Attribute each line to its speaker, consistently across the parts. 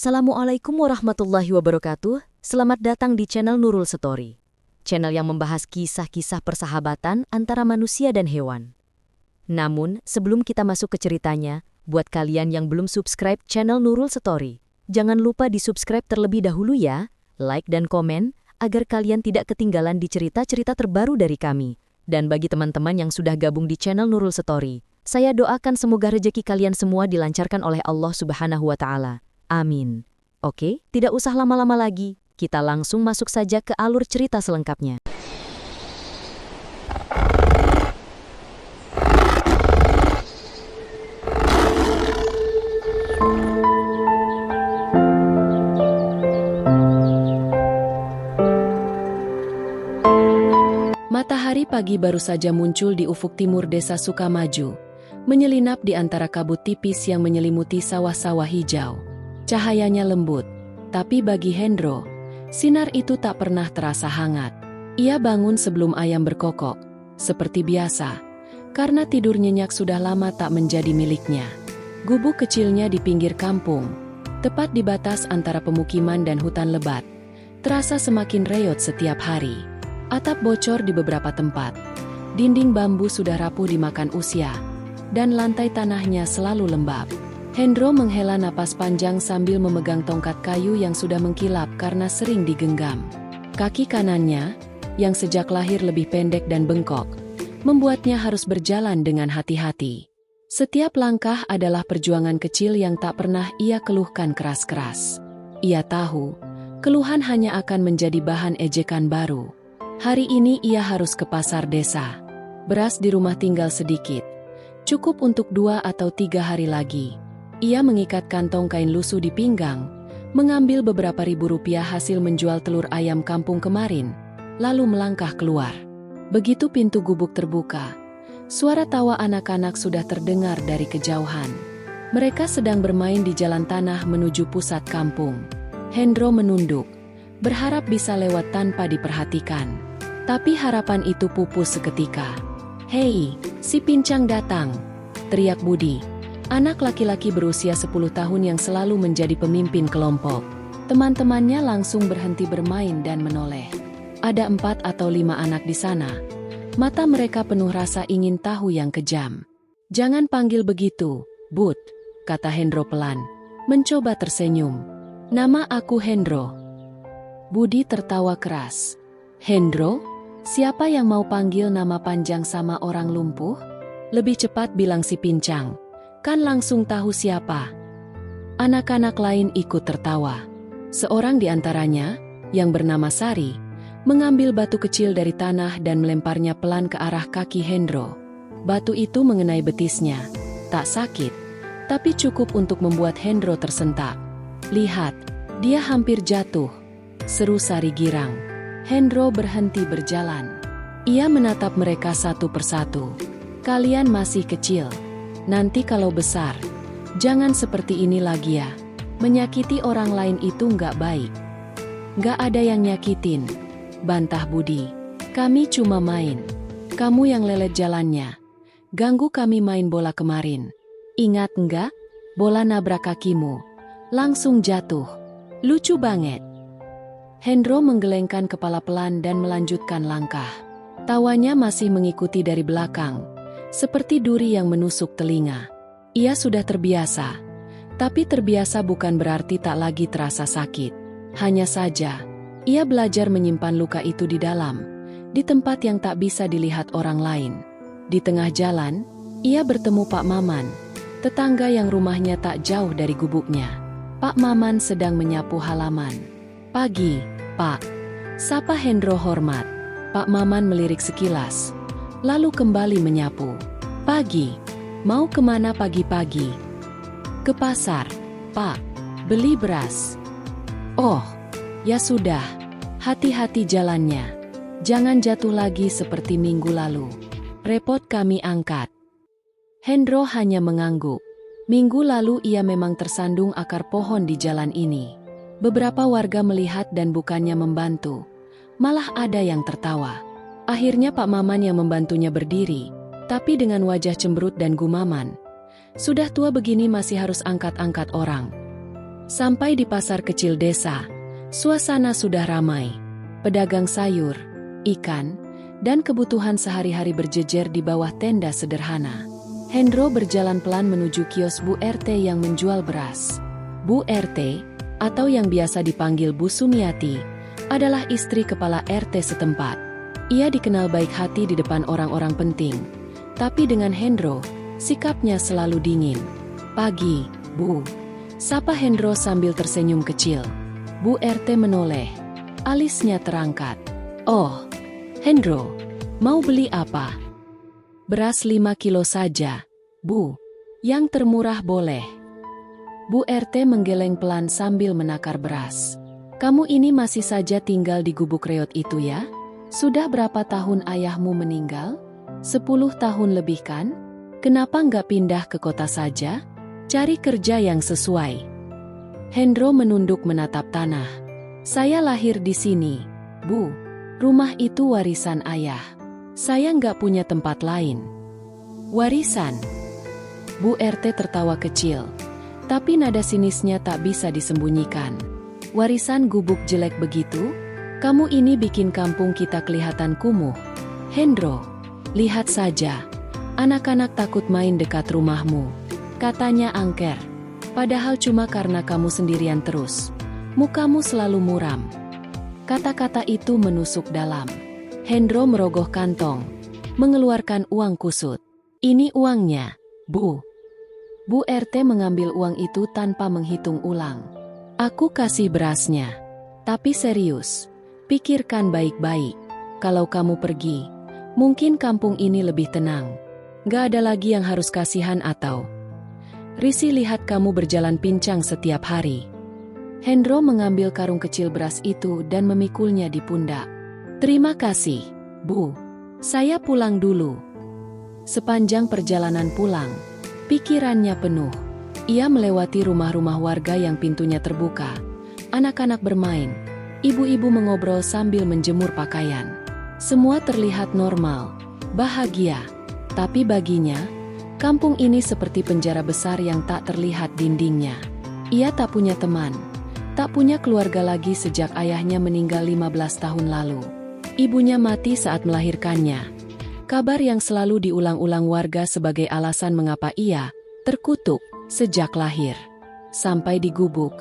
Speaker 1: Assalamualaikum warahmatullahi wabarakatuh. Selamat datang di channel Nurul Story. Channel yang membahas kisah-kisah persahabatan antara manusia dan hewan. Namun, sebelum kita masuk ke ceritanya, buat kalian yang belum subscribe channel Nurul Story, jangan lupa di-subscribe terlebih dahulu ya, like dan komen, agar kalian tidak ketinggalan di cerita-cerita terbaru dari kami. Dan bagi teman-teman yang sudah gabung di channel Nurul Story, saya doakan semoga rejeki kalian semua dilancarkan oleh Allah Subhanahu wa Ta'ala. Amin. Oke, tidak usah lama-lama lagi, kita langsung masuk saja ke alur cerita selengkapnya.
Speaker 2: Matahari pagi baru saja muncul di ufuk timur desa Sukamaju, menyelinap di antara kabut tipis yang menyelimuti sawah-sawah hijau. Cahayanya lembut, tapi bagi Hendro, sinar itu tak pernah terasa hangat. Ia bangun sebelum ayam berkokok, seperti biasa, karena tidur nyenyak sudah lama tak menjadi miliknya. Gubuk kecilnya di pinggir kampung, tepat di batas antara pemukiman dan hutan lebat, terasa semakin reot setiap hari. Atap bocor di beberapa tempat, dinding bambu sudah rapuh dimakan usia, dan lantai tanahnya selalu lembab. Hendro menghela napas panjang sambil memegang tongkat kayu yang sudah mengkilap karena sering digenggam. Kaki kanannya, yang sejak lahir lebih pendek dan bengkok, membuatnya harus berjalan dengan hati-hati. Setiap langkah adalah perjuangan kecil yang tak pernah ia keluhkan keras-keras. Ia tahu, keluhan hanya akan menjadi bahan ejekan baru. Hari ini ia harus ke pasar desa. Beras di rumah tinggal sedikit, cukup untuk 2 atau 3 hari lagi. Ia mengikat kantong kain lusuh di pinggang, mengambil beberapa ribu rupiah hasil menjual telur ayam kampung kemarin, lalu melangkah keluar. Begitu pintu gubuk terbuka, suara tawa anak-anak sudah terdengar dari kejauhan. Mereka sedang bermain di jalan tanah menuju pusat kampung. Hendro menunduk, berharap bisa lewat tanpa diperhatikan. Tapi harapan itu pupus seketika. "Hei, si pincang datang!" teriak Budi. Anak laki-laki berusia 10 tahun yang selalu menjadi pemimpin kelompok. Teman-temannya langsung berhenti bermain dan menoleh. Ada 4 atau 5 anak di sana. Mata mereka penuh rasa ingin tahu yang kejam. "Jangan panggil begitu, Bud," kata Hendro pelan, mencoba tersenyum. "Nama aku Hendro." Budi tertawa keras. "Hendro? Siapa yang mau panggil nama panjang sama orang lumpuh? Lebih cepat bilang si pincang. Kan langsung tahu siapa." Anak-anak lain ikut tertawa. Seorang di antaranya, yang bernama Sari, mengambil batu kecil dari tanah dan melemparnya pelan ke arah kaki Hendro. Batu itu mengenai betisnya. Tak sakit, tapi cukup untuk membuat Hendro tersentak. "Lihat, dia hampir jatuh," seru Sari girang. Hendro berhenti berjalan. Ia menatap mereka satu persatu. "Kalian masih kecil. Nanti kalau besar, jangan seperti ini lagi ya. Menyakiti orang lain itu nggak baik." "Nggak ada yang nyakitin," bantah Budi. "Kami cuma main. Kamu yang lelet jalannya. Ganggu kami main bola kemarin. Ingat nggak? Bola nabrak kakimu. Langsung jatuh. Lucu banget." Hendro menggelengkan kepala pelan dan melanjutkan langkah. Tawanya masih mengikuti dari belakang, seperti duri yang menusuk telinga. Ia sudah terbiasa, tapi terbiasa bukan berarti tak lagi terasa sakit. Hanya saja, ia belajar menyimpan luka itu di dalam, di tempat yang tak bisa dilihat orang lain. Di tengah jalan, ia bertemu Pak Maman, tetangga yang rumahnya tak jauh dari gubuknya. Pak Maman sedang menyapu halaman. "Pagi, Pak," sapa Hendro hormat. Pak Maman melirik sekilas, lalu kembali menyapu. "Pagi, mau kemana pagi-pagi?" "Ke pasar, Pak. Beli beras." "Oh, ya sudah. Hati-hati jalannya. Jangan jatuh lagi seperti minggu lalu. Repot kami angkat." Hendro hanya mengangguk. Minggu lalu ia memang tersandung akar pohon di jalan ini. Beberapa warga melihat dan bukannya membantu, malah ada yang tertawa. Akhirnya Pak Maman yang membantunya berdiri, tapi dengan wajah cemberut dan gumaman. "Sudah tua begini masih harus angkat-angkat orang. Sampai di pasar kecil desa, suasana sudah ramai. Pedagang sayur, ikan, dan kebutuhan sehari-hari berjejer di bawah tenda sederhana. Hendro berjalan pelan menuju kios Bu RT yang menjual beras. Bu RT, atau yang biasa dipanggil Bu Sumiati, adalah istri kepala RT setempat. Ia dikenal baik hati di depan orang-orang penting. Tapi dengan Hendro, sikapnya selalu dingin. "Pagi, Bu," sapa Hendro sambil tersenyum kecil. Bu RT menoleh. Alisnya terangkat. "Oh, Hendro, mau beli apa?" "Beras 5 kilo saja, Bu. Yang termurah boleh." Bu RT menggeleng pelan sambil menakar beras. "Kamu ini masih saja tinggal di gubuk reot itu ya? Sudah berapa tahun ayahmu meninggal? 10 tahun lebih kan? Kenapa nggak pindah ke kota saja? Cari kerja yang sesuai." Hendro menunduk menatap tanah. "Saya lahir di sini, Bu. Rumah itu warisan ayah. Saya nggak punya tempat lain." "Warisan?" Bu RT tertawa kecil. Tapi nada sinisnya tak bisa disembunyikan. "Warisan gubuk jelek begitu? Kamu ini bikin kampung kita kelihatan kumuh. Hendro, lihat saja. Anak-anak takut main dekat rumahmu. Katanya angker. Padahal cuma karena kamu sendirian terus. Mukamu selalu muram." Kata-kata itu menusuk dalam. Hendro merogoh kantong, mengeluarkan uang kusut. "Ini uangnya, Bu." Bu RT mengambil uang itu tanpa menghitung ulang. "Aku kasih berasnya. Tapi serius, pikirkan baik-baik. Kalau kamu pergi, mungkin kampung ini lebih tenang. Gak ada lagi yang harus kasihan atau risih lihat kamu berjalan pincang setiap hari." Hendro mengambil karung kecil beras itu dan memikulnya di pundak. "Terima kasih, Bu. Saya pulang dulu." Sepanjang perjalanan pulang, pikirannya penuh. Ia melewati rumah-rumah warga yang pintunya terbuka. Anak-anak bermain, ibu-ibu mengobrol sambil menjemur pakaian. Semua terlihat normal, bahagia. Tapi baginya, kampung ini seperti penjara besar yang tak terlihat dindingnya. Ia tak punya teman, tak punya keluarga lagi sejak ayahnya meninggal 15 tahun lalu. Ibunya mati saat melahirkannya. Kabar yang selalu diulang-ulang warga sebagai alasan mengapa ia terkutuk sejak lahir. Sampai di gubuk,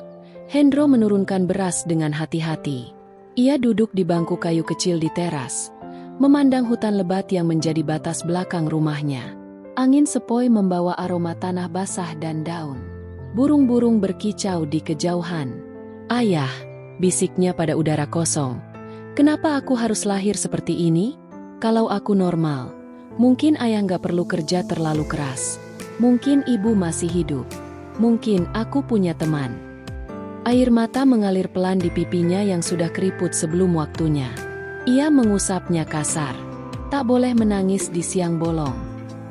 Speaker 2: Hendro menurunkan beras dengan hati-hati. Ia duduk di bangku kayu kecil di teras, memandang hutan lebat yang menjadi batas belakang rumahnya. Angin sepoi membawa aroma tanah basah dan daun. Burung-burung berkicau di kejauhan. "Ayah," bisiknya pada udara kosong. "Kenapa aku harus lahir seperti ini? Kalau aku normal, mungkin ayah nggak perlu kerja terlalu keras. Mungkin ibu masih hidup. Mungkin aku punya teman." Air mata mengalir pelan di pipinya yang sudah keriput sebelum waktunya. Ia mengusapnya kasar. "Tak boleh menangis di siang bolong.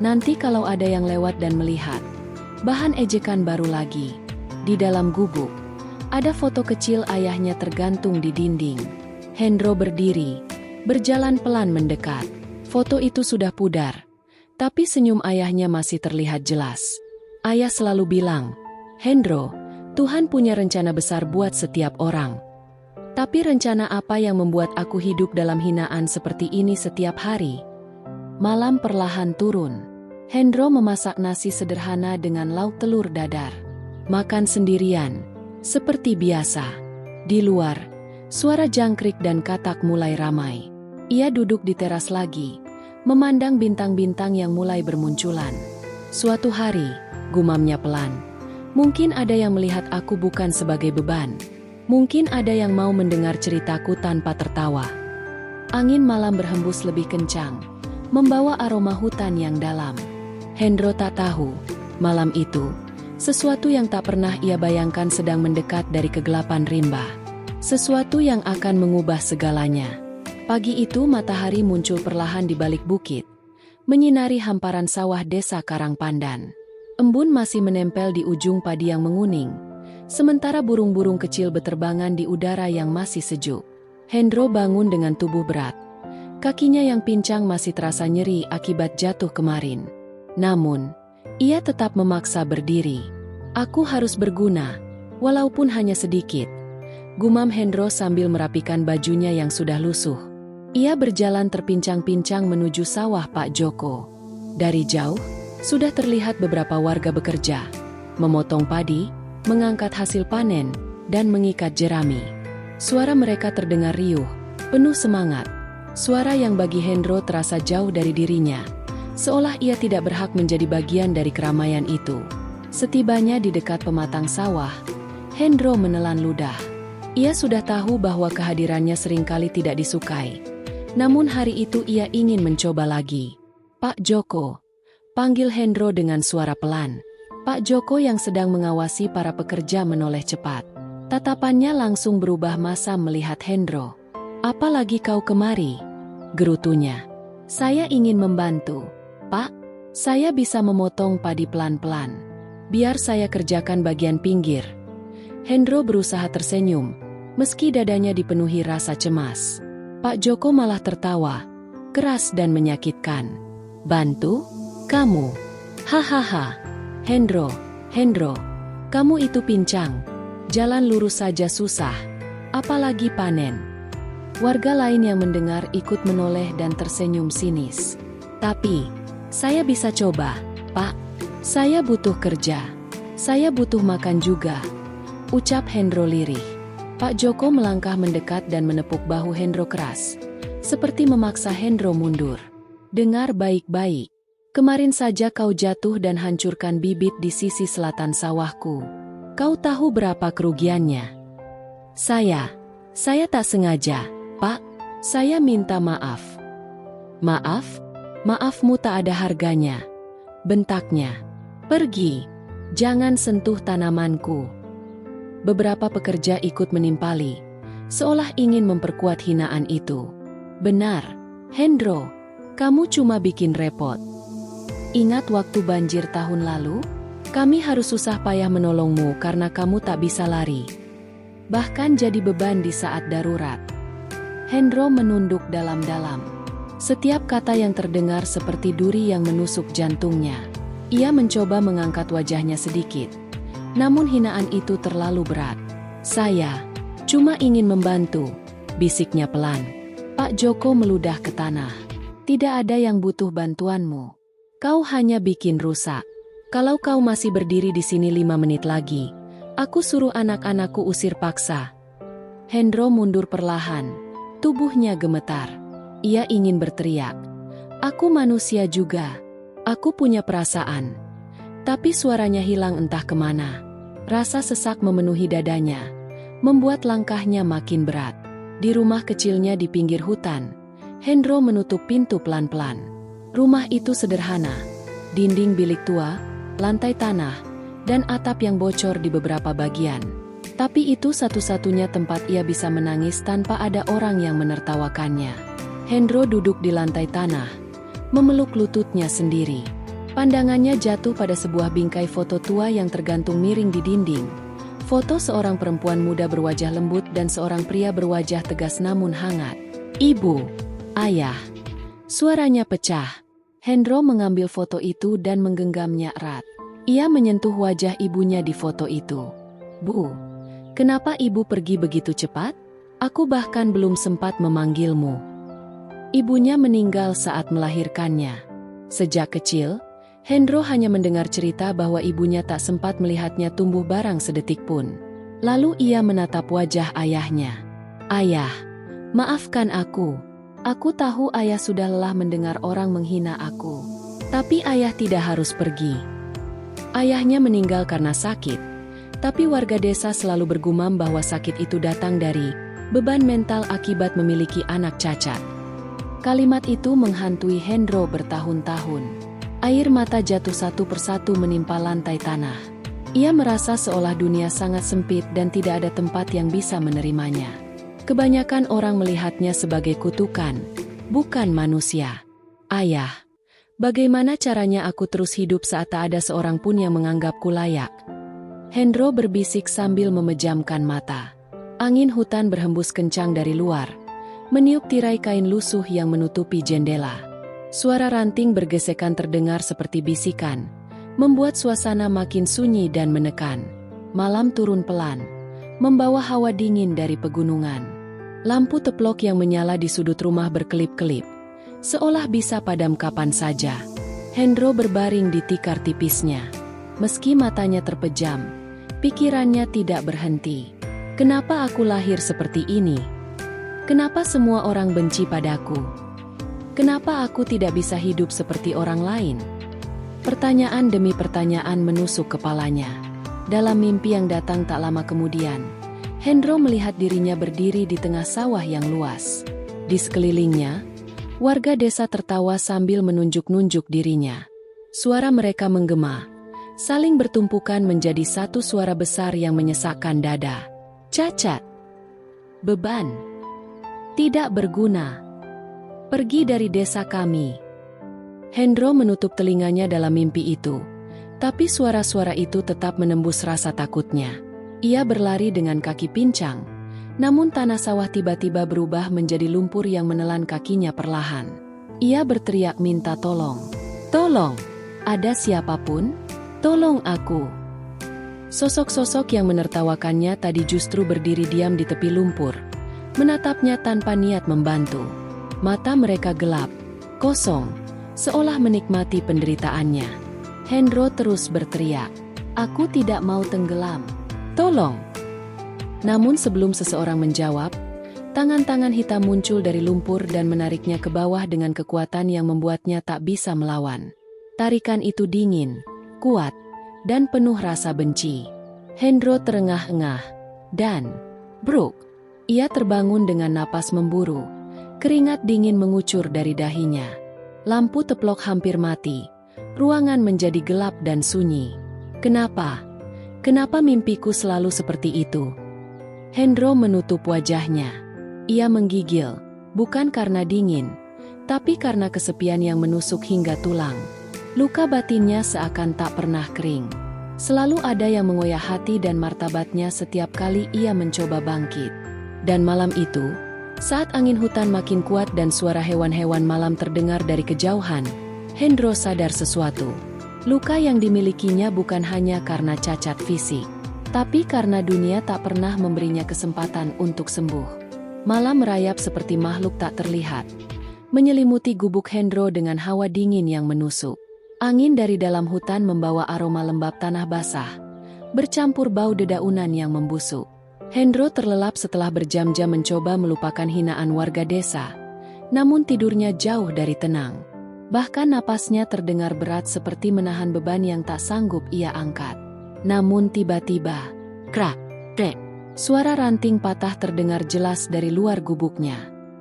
Speaker 2: Nanti kalau ada yang lewat dan melihat." Bahan ejekan baru lagi. Di dalam gubuk, ada foto kecil ayahnya tergantung di dinding. Hendro berdiri, berjalan pelan mendekat. Foto itu sudah pudar, tapi senyum ayahnya masih terlihat jelas. Ayah selalu bilang, "Hendro, Tuhan punya rencana besar buat setiap orang." Tapi rencana apa yang membuat aku hidup dalam hinaan seperti ini setiap hari? Malam perlahan turun. Hendro memasak nasi sederhana dengan lauk telur dadar. Makan sendirian, seperti biasa. Di luar, suara jangkrik dan katak mulai ramai. Ia duduk di teras lagi, memandang bintang-bintang yang mulai bermunculan. "Suatu hari," gumamnya pelan, "mungkin ada yang melihat aku bukan sebagai beban. Mungkin ada yang mau mendengar ceritaku tanpa tertawa." Angin malam berhembus lebih kencang, membawa aroma hutan yang dalam. Hendro tak tahu, malam itu, sesuatu yang tak pernah ia bayangkan sedang mendekat dari kegelapan rimba. Sesuatu yang akan mengubah segalanya. Pagi itu matahari muncul perlahan di balik bukit, menyinari hamparan sawah desa Karangpandan. Embun masih menempel di ujung padi yang menguning, sementara burung-burung kecil beterbangan di udara yang masih sejuk. Hendro bangun dengan tubuh berat. Kakinya yang pincang masih terasa nyeri akibat jatuh kemarin. Namun, ia tetap memaksa berdiri. "Aku harus berguna, Walaupun hanya sedikit, gumam Hendro sambil merapikan bajunya yang sudah lusuh. Ia berjalan terpincang-pincang menuju sawah Pak Joko. Dari jauh, sudah terlihat beberapa warga bekerja, memotong padi, mengangkat hasil panen, dan mengikat jerami. Suara mereka terdengar riuh, penuh semangat. Suara yang bagi Hendro terasa jauh dari dirinya, seolah ia tidak berhak menjadi bagian dari keramaian itu. Setibanya di dekat pematang sawah, Hendro menelan ludah. Ia sudah tahu bahwa kehadirannya seringkali tidak disukai. Namun hari itu ia ingin mencoba lagi. "Pak Joko," panggil Hendro dengan suara pelan. Pak Joko yang sedang mengawasi para pekerja menoleh cepat. Tatapannya langsung berubah masam melihat Hendro. "Apa lagi kau kemari?" gerutunya. "Saya ingin membantu, Pak. Saya bisa memotong padi pelan-pelan. Biar saya kerjakan bagian pinggir." Hendro berusaha tersenyum, meski dadanya dipenuhi rasa cemas. Pak Joko malah tertawa, keras dan menyakitkan. "Bantu? Kamu? Hahaha. Hendro, kamu itu pincang. Jalan lurus saja susah. Apalagi panen." Warga lain yang mendengar ikut menoleh dan tersenyum sinis. "Tapi, saya bisa coba, Pak. Saya butuh kerja. Saya butuh makan juga," ucap Hendro lirih. Pak Joko melangkah mendekat dan menepuk bahu Hendro keras, seperti memaksa Hendro mundur. "Dengar baik-baik. Kemarin saja kau jatuh dan hancurkan bibit di sisi selatan sawahku. Kau tahu berapa kerugiannya?" Saya tak sengaja, Pak. Saya minta maaf." "Maaf? Maafmu tak ada harganya," bentaknya. "Pergi. Jangan sentuh tanamanku." Beberapa pekerja ikut menimpali, seolah ingin memperkuat hinaan itu. "Benar, Hendro, kamu cuma bikin repot. Ingat waktu banjir tahun lalu? Kami harus susah payah menolongmu karena kamu tak bisa lari. Bahkan jadi beban di saat darurat." Hendro menunduk dalam-dalam. Setiap kata yang terdengar seperti duri yang menusuk jantungnya. Ia mencoba mengangkat wajahnya sedikit. Namun hinaan itu terlalu berat. "Saya cuma ingin membantu," bisiknya pelan. Pak Joko meludah ke tanah. "Tidak ada yang butuh bantuanmu. Kau hanya bikin rusak. Kalau kau masih berdiri di sini 5 menit lagi, aku suruh anak-anakku usir paksa." Hendro mundur perlahan. Tubuhnya gemetar. Ia ingin berteriak, "Aku manusia juga. Aku punya perasaan." Tapi suaranya hilang entah kemana. Rasa sesak memenuhi dadanya, membuat langkahnya makin berat. Di rumah kecilnya di pinggir hutan, Hendro menutup pintu pelan-pelan. Rumah itu sederhana. Dinding bilik tua, lantai tanah, dan atap yang bocor di beberapa bagian. Tapi itu satu-satunya tempat ia bisa menangis tanpa ada orang yang menertawakannya. Hendro duduk di lantai tanah, memeluk lututnya sendiri. Pandangannya jatuh pada sebuah bingkai foto tua yang tergantung miring di dinding. Foto seorang perempuan muda berwajah lembut dan seorang pria berwajah tegas namun hangat. "Ibu, ayah." Suaranya pecah. Hendro mengambil foto itu dan menggenggamnya erat. Ia menyentuh wajah ibunya di foto itu. "Bu, kenapa ibu pergi begitu cepat? Aku bahkan belum sempat memanggilmu." Ibunya meninggal saat melahirkannya. Sejak kecil, Hendro hanya mendengar cerita bahwa ibunya tak sempat melihatnya tumbuh barang sedetik pun. Lalu ia menatap wajah ayahnya. "Ayah, maafkan aku. Aku tahu ayah sudah lelah mendengar orang menghina aku. Tapi ayah tidak harus pergi." Ayahnya meninggal karena sakit, tapi warga desa selalu bergumam bahwa sakit itu datang dari beban mental akibat memiliki anak cacat. Kalimat itu menghantui Hendro bertahun-tahun. Air mata jatuh satu persatu menimpa lantai tanah. Ia merasa seolah dunia sangat sempit dan tidak ada tempat yang bisa menerimanya. Kebanyakan orang melihatnya sebagai kutukan, bukan manusia. "Ayah, bagaimana caranya aku terus hidup saat tak ada seorang pun yang menganggapku layak?" Hendro berbisik sambil memejamkan mata. Angin hutan berhembus kencang dari luar, meniup tirai kain lusuh yang menutupi jendela. Suara ranting bergesekan terdengar seperti bisikan, membuat suasana makin sunyi dan menekan. Malam turun pelan, membawa hawa dingin dari pegunungan. Lampu teplok yang menyala di sudut rumah berkelip-kelip, seolah bisa padam kapan saja. Hendro berbaring di tikar tipisnya. Meski matanya terpejam, pikirannya tidak berhenti. Kenapa aku lahir seperti ini? Kenapa semua orang benci padaku? Kenapa aku tidak bisa hidup seperti orang lain? Pertanyaan demi pertanyaan menusuk kepalanya. Dalam mimpi yang datang tak lama kemudian, Hendro melihat dirinya berdiri di tengah sawah yang luas. Di sekelilingnya, warga desa tertawa sambil menunjuk-nunjuk dirinya. Suara mereka menggema, saling bertumpukan menjadi satu suara besar yang menyesakkan dada. Cacat. Beban. Tidak berguna. Pergi dari desa kami. Hendro menutup telinganya dalam mimpi itu, tapi suara-suara itu tetap menembus rasa takutnya. Ia berlari dengan kaki pincang, namun tanah sawah tiba-tiba berubah menjadi lumpur yang menelan kakinya perlahan. Ia berteriak minta tolong. Tolong! Ada siapapun? Tolong aku! Sosok-sosok yang menertawakannya tadi justru berdiri diam di tepi lumpur, menatapnya tanpa niat membantu. Mata mereka gelap, kosong, seolah menikmati penderitaannya. Hendro terus berteriak, "Aku tidak mau tenggelam. Tolong!" Namun sebelum seseorang menjawab, tangan-tangan hitam muncul dari lumpur dan menariknya ke bawah dengan kekuatan yang membuatnya tak bisa melawan. Tarikan itu dingin, kuat, dan penuh rasa benci. Hendro terengah-engah, dan bruk! Ia terbangun dengan napas memburu. Keringat dingin mengucur dari dahinya. Lampu teplok hampir mati. Ruangan menjadi gelap dan sunyi. Kenapa? Kenapa mimpiku selalu seperti itu? Hendro menutup wajahnya. Ia menggigil, bukan karena dingin, tapi karena kesepian yang menusuk hingga tulang. Luka batinnya seakan tak pernah kering. Selalu ada yang mengoyak hati dan martabatnya setiap kali ia mencoba bangkit. Dan malam itu, saat angin hutan makin kuat dan suara hewan-hewan malam terdengar dari kejauhan, Hendro sadar sesuatu. Luka yang dimilikinya bukan hanya karena cacat fisik, tapi karena dunia tak pernah memberinya kesempatan untuk sembuh. Malam merayap seperti makhluk tak terlihat, menyelimuti gubuk Hendro dengan hawa dingin yang menusuk. Angin dari dalam hutan membawa aroma lembab tanah basah, bercampur bau dedaunan yang membusuk. Hendro terlelap setelah berjam-jam mencoba melupakan hinaan warga desa, namun tidurnya jauh dari tenang. Bahkan napasnya terdengar berat seperti menahan beban yang tak sanggup ia angkat. Namun tiba-tiba, krak, krek, suara ranting patah terdengar jelas dari luar gubuknya.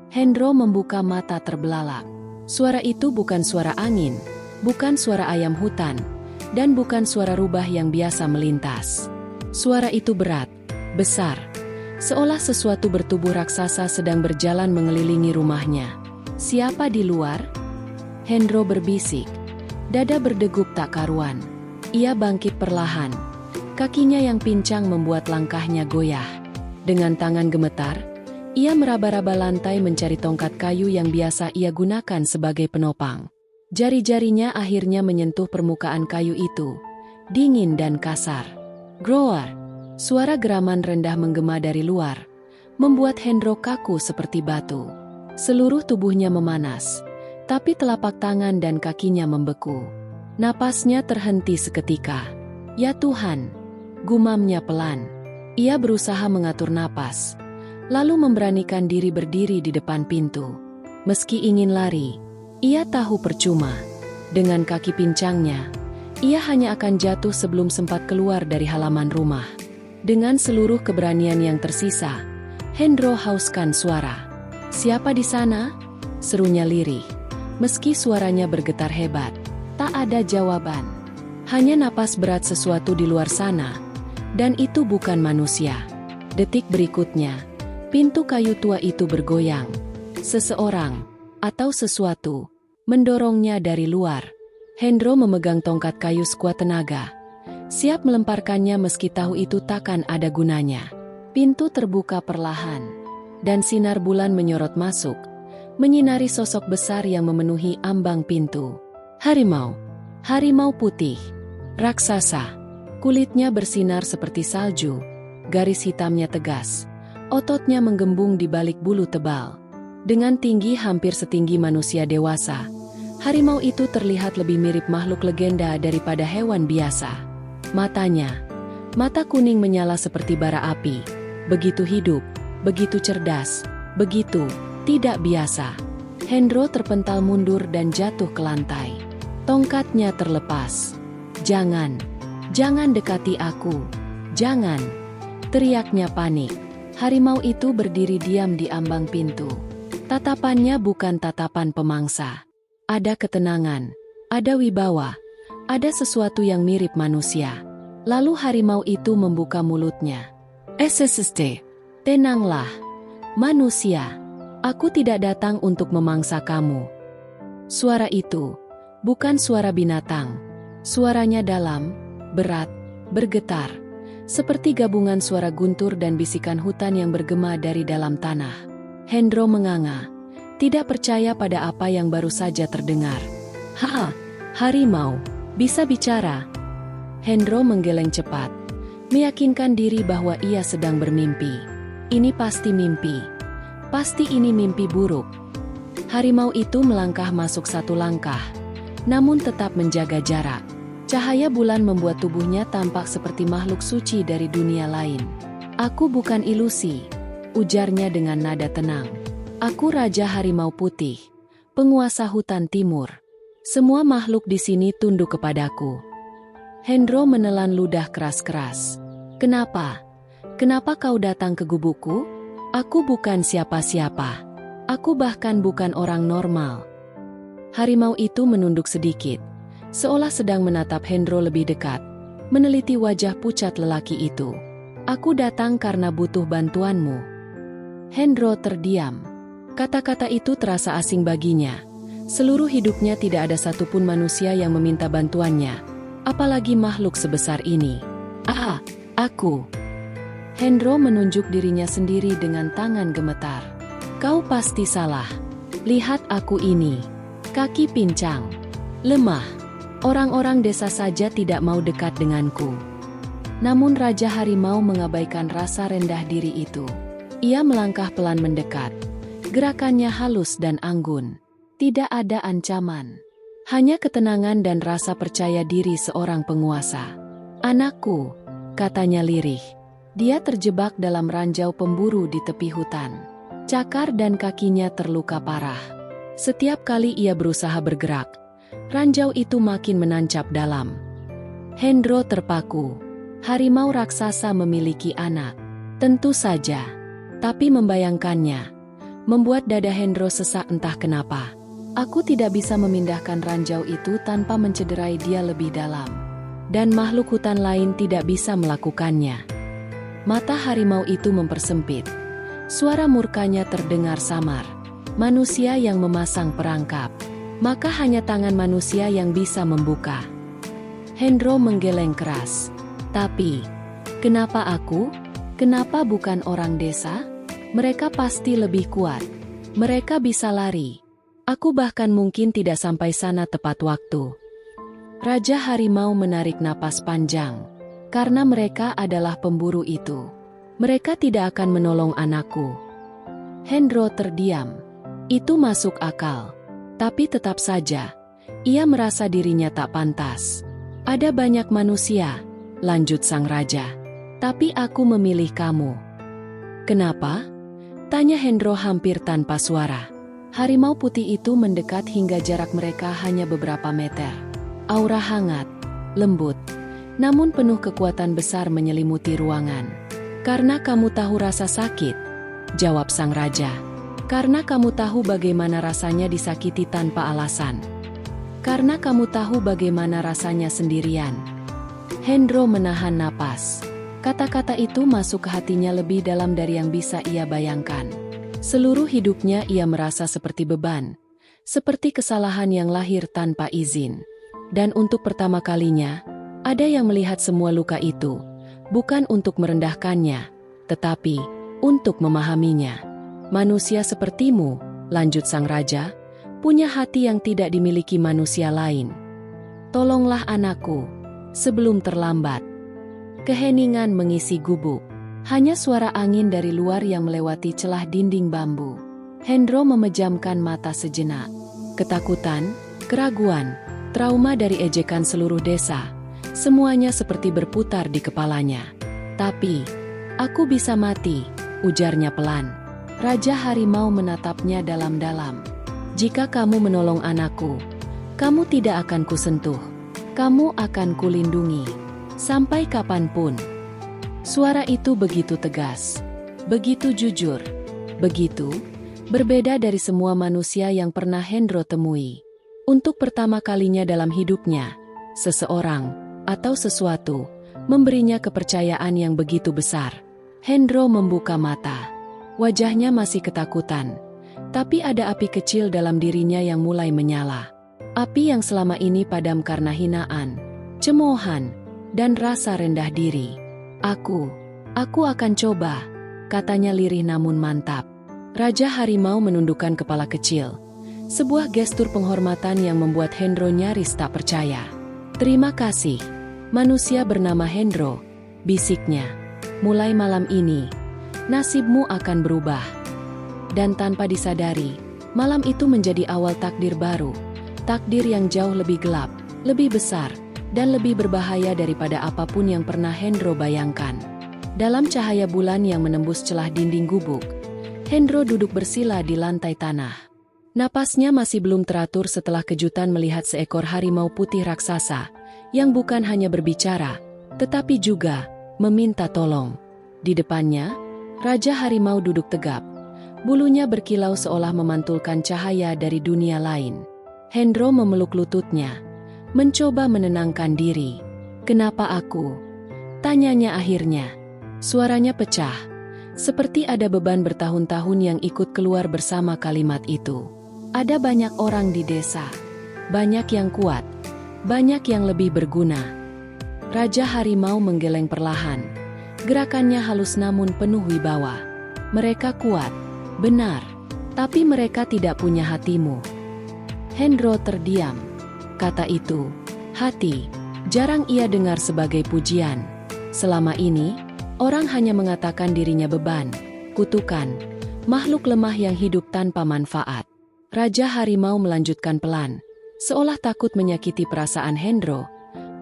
Speaker 2: Hendro membuka mata terbelalak. Suara itu bukan suara angin, bukan suara ayam hutan, dan bukan suara rubah yang biasa melintas. Suara itu berat, besar, seolah sesuatu bertubuh raksasa sedang berjalan mengelilingi rumahnya. Siapa di luar? Hendro berbisik. Dada berdegup tak karuan. Ia bangkit perlahan. Kakinya yang pincang membuat langkahnya goyah. Dengan tangan gemetar, ia meraba-raba lantai mencari tongkat kayu yang biasa ia gunakan sebagai penopang. Jari-jarinya akhirnya menyentuh permukaan kayu itu, dingin dan kasar. Grower! Suara geraman rendah menggema dari luar, membuat Hendro kaku seperti batu. Seluruh tubuhnya memanas, tapi telapak tangan dan kakinya membeku. Napasnya terhenti seketika. Ya Tuhan, gumamnya pelan. Ia berusaha mengatur napas, lalu memberanikan diri berdiri di depan pintu. Meski ingin lari, ia tahu percuma. Dengan kaki pincangnya, ia hanya akan jatuh sebelum sempat keluar dari halaman rumah. Dengan seluruh keberanian yang tersisa, Hendro hauskan suara. "Siapa di sana?" serunya lirih. Meski suaranya bergetar hebat, tak ada jawaban. Hanya napas berat sesuatu di luar sana, dan itu bukan manusia. Detik berikutnya, pintu kayu tua itu bergoyang. Seseorang, atau sesuatu, mendorongnya dari luar. Hendro memegang tongkat kayu sekuat tenaga, siap melemparkannya meski tahu itu takkan ada gunanya. Pintu terbuka perlahan, dan sinar bulan menyorot masuk, menyinari sosok besar yang memenuhi ambang pintu. Harimau. Harimau putih. Raksasa. Kulitnya bersinar seperti salju, garis hitamnya tegas, ototnya menggembung di balik bulu tebal. Dengan tinggi hampir setinggi manusia dewasa, harimau itu terlihat lebih mirip makhluk legenda daripada hewan biasa. Mata kuning menyala seperti bara api, begitu hidup, begitu cerdas, begitu tidak biasa. Hendro terpental mundur dan jatuh ke lantai. Tongkatnya terlepas. Jangan dekati aku. Jangan, teriaknya panik. Harimau itu berdiri diam di ambang pintu. Tatapannya bukan tatapan pemangsa. Ada ketenangan, ada wibawa, ada sesuatu yang mirip manusia. Lalu harimau itu membuka mulutnya. SSST, tenanglah. Manusia, aku tidak datang untuk memangsa kamu. Suara itu bukan suara binatang. Suaranya dalam, berat, bergetar, seperti gabungan suara guntur dan bisikan hutan yang bergema dari dalam tanah. Hendro menganga, tidak percaya pada apa yang baru saja terdengar. Harimau, bisa bicara. Hendro menggeleng cepat, meyakinkan diri bahwa ia sedang bermimpi. Ini pasti mimpi. Pasti ini mimpi buruk. Harimau itu melangkah masuk satu langkah, namun tetap menjaga jarak. Cahaya bulan membuat tubuhnya tampak seperti makhluk suci dari dunia lain. Aku bukan ilusi, ujarnya dengan nada tenang. Aku Raja Harimau Putih, penguasa hutan timur. Semua makhluk di sini tunduk kepadaku. Hendro menelan ludah keras-keras. Kenapa? Kenapa kau datang ke gubukku? Aku bukan siapa-siapa. Aku bahkan bukan orang normal. Harimau itu menunduk sedikit, seolah sedang menatap Hendro lebih dekat, meneliti wajah pucat lelaki itu. Aku datang karena butuh bantuanmu. Hendro terdiam. Kata-kata itu terasa asing baginya. Seluruh hidupnya tidak ada satupun manusia yang meminta bantuannya, apalagi makhluk sebesar ini. Aku. Hendro menunjuk dirinya sendiri dengan tangan gemetar. Kau pasti salah. Lihat aku ini. Kaki pincang. Lemah. Orang-orang desa saja tidak mau dekat denganku. Namun Raja Harimau mengabaikan rasa rendah diri itu. Ia melangkah pelan mendekat. Gerakannya halus dan anggun. Tidak ada ancaman. Hanya ketenangan dan rasa percaya diri seorang penguasa. Anakku, katanya lirih. Dia terjebak dalam ranjau pemburu di tepi hutan. Cakar dan kakinya terluka parah. Setiap kali ia berusaha bergerak, ranjau itu makin menancap dalam. Hendro terpaku. Harimau raksasa memiliki anak. Tentu saja. Tapi membayangkannya membuat dada Hendro sesak entah kenapa. Aku tidak bisa memindahkan ranjau itu tanpa mencederai dia lebih dalam. Dan makhluk hutan lain tidak bisa melakukannya. Mata harimau itu mempersempit. Suara murkanya terdengar samar. Manusia yang memasang perangkap. Maka hanya tangan manusia yang bisa membuka. Hendro menggeleng keras. Tapi, kenapa aku? Kenapa bukan orang desa? Mereka pasti lebih kuat. Mereka bisa lari. Aku bahkan mungkin tidak sampai sana tepat waktu. Raja Harimau menarik napas panjang. Karena mereka adalah pemburu itu. Mereka tidak akan menolong anakku. Hendro terdiam. Itu masuk akal. Tapi tetap saja, ia merasa dirinya tak pantas. Ada banyak manusia, lanjut sang raja. Tapi aku memilih kamu. Kenapa? Tanya Hendro hampir tanpa suara. Harimau putih itu mendekat hingga jarak mereka hanya beberapa meter. Aura hangat, lembut, namun penuh kekuatan besar menyelimuti ruangan. Karena kamu tahu rasa sakit, jawab sang raja. Karena kamu tahu bagaimana rasanya disakiti tanpa alasan. Karena kamu tahu bagaimana rasanya sendirian. Hendro menahan napas. Kata-kata itu masuk ke hatinya lebih dalam dari yang bisa ia bayangkan. Seluruh hidupnya ia merasa seperti beban. Seperti kesalahan yang lahir tanpa izin. Dan untuk pertama kalinya, ada yang melihat semua luka itu. Bukan untuk merendahkannya, tetapi untuk memahaminya. Manusia sepertimu, lanjut sang raja, punya hati yang tidak dimiliki manusia lain. Tolonglah anakku, sebelum terlambat. Keheningan mengisi gubuk. Hanya suara angin dari luar yang melewati celah dinding bambu. Hendro memejamkan mata sejenak. Ketakutan, keraguan, trauma dari ejekan seluruh desa, semuanya seperti berputar di kepalanya. Tapi, aku bisa mati, ujarnya pelan. Raja Harimau menatapnya dalam-dalam. Jika kamu menolong anakku, kamu tidak akan kusentuh. Kamu akan kulindungi. Sampai kapanpun. Suara itu begitu tegas, begitu jujur, begitu berbeda dari semua manusia yang pernah Hendro temui. Untuk pertama kalinya dalam hidupnya, seseorang atau sesuatu memberinya kepercayaan yang begitu besar. Hendro membuka mata. Wajahnya masih ketakutan, tapi ada api kecil dalam dirinya yang mulai menyala. Api yang selama ini padam karena hinaan, cemoohan, dan rasa rendah diri. Aku akan coba, katanya lirih namun mantap. Raja Harimau menundukkan kepala kecil. Sebuah gestur penghormatan yang membuat Hendro nyaris tak percaya. Terima kasih, manusia bernama Hendro, bisiknya. Mulai malam ini, nasibmu akan berubah. Dan tanpa disadari, malam itu menjadi awal takdir baru. Takdir yang jauh lebih gelap, lebih besar, dan lebih berbahaya daripada apapun yang pernah Hendro bayangkan. Dalam cahaya bulan yang menembus celah dinding gubuk, Hendro duduk bersila di lantai tanah. Napasnya masih belum teratur setelah kejutan melihat seekor harimau putih raksasa, yang bukan hanya berbicara, tetapi juga meminta tolong. Di depannya, Raja Harimau duduk tegap. Bulunya berkilau seolah memantulkan cahaya dari dunia lain. Hendro memeluk lututnya, mencoba menenangkan diri. Kenapa aku? Tanyanya akhirnya. Suaranya pecah, seperti ada beban bertahun-tahun yang ikut keluar bersama kalimat itu. Ada banyak orang di desa, banyak yang kuat, banyak yang lebih berguna. Raja Harimau menggeleng perlahan. Gerakannya halus namun penuh wibawa. Mereka kuat, benar, tapi mereka tidak punya hatimu. Hendro terdiam. Kata itu, hati, jarang ia dengar sebagai pujian. Selama ini, orang hanya mengatakan dirinya beban, kutukan, makhluk lemah yang hidup tanpa manfaat. Raja Harimau melanjutkan pelan, seolah takut menyakiti perasaan Hendro.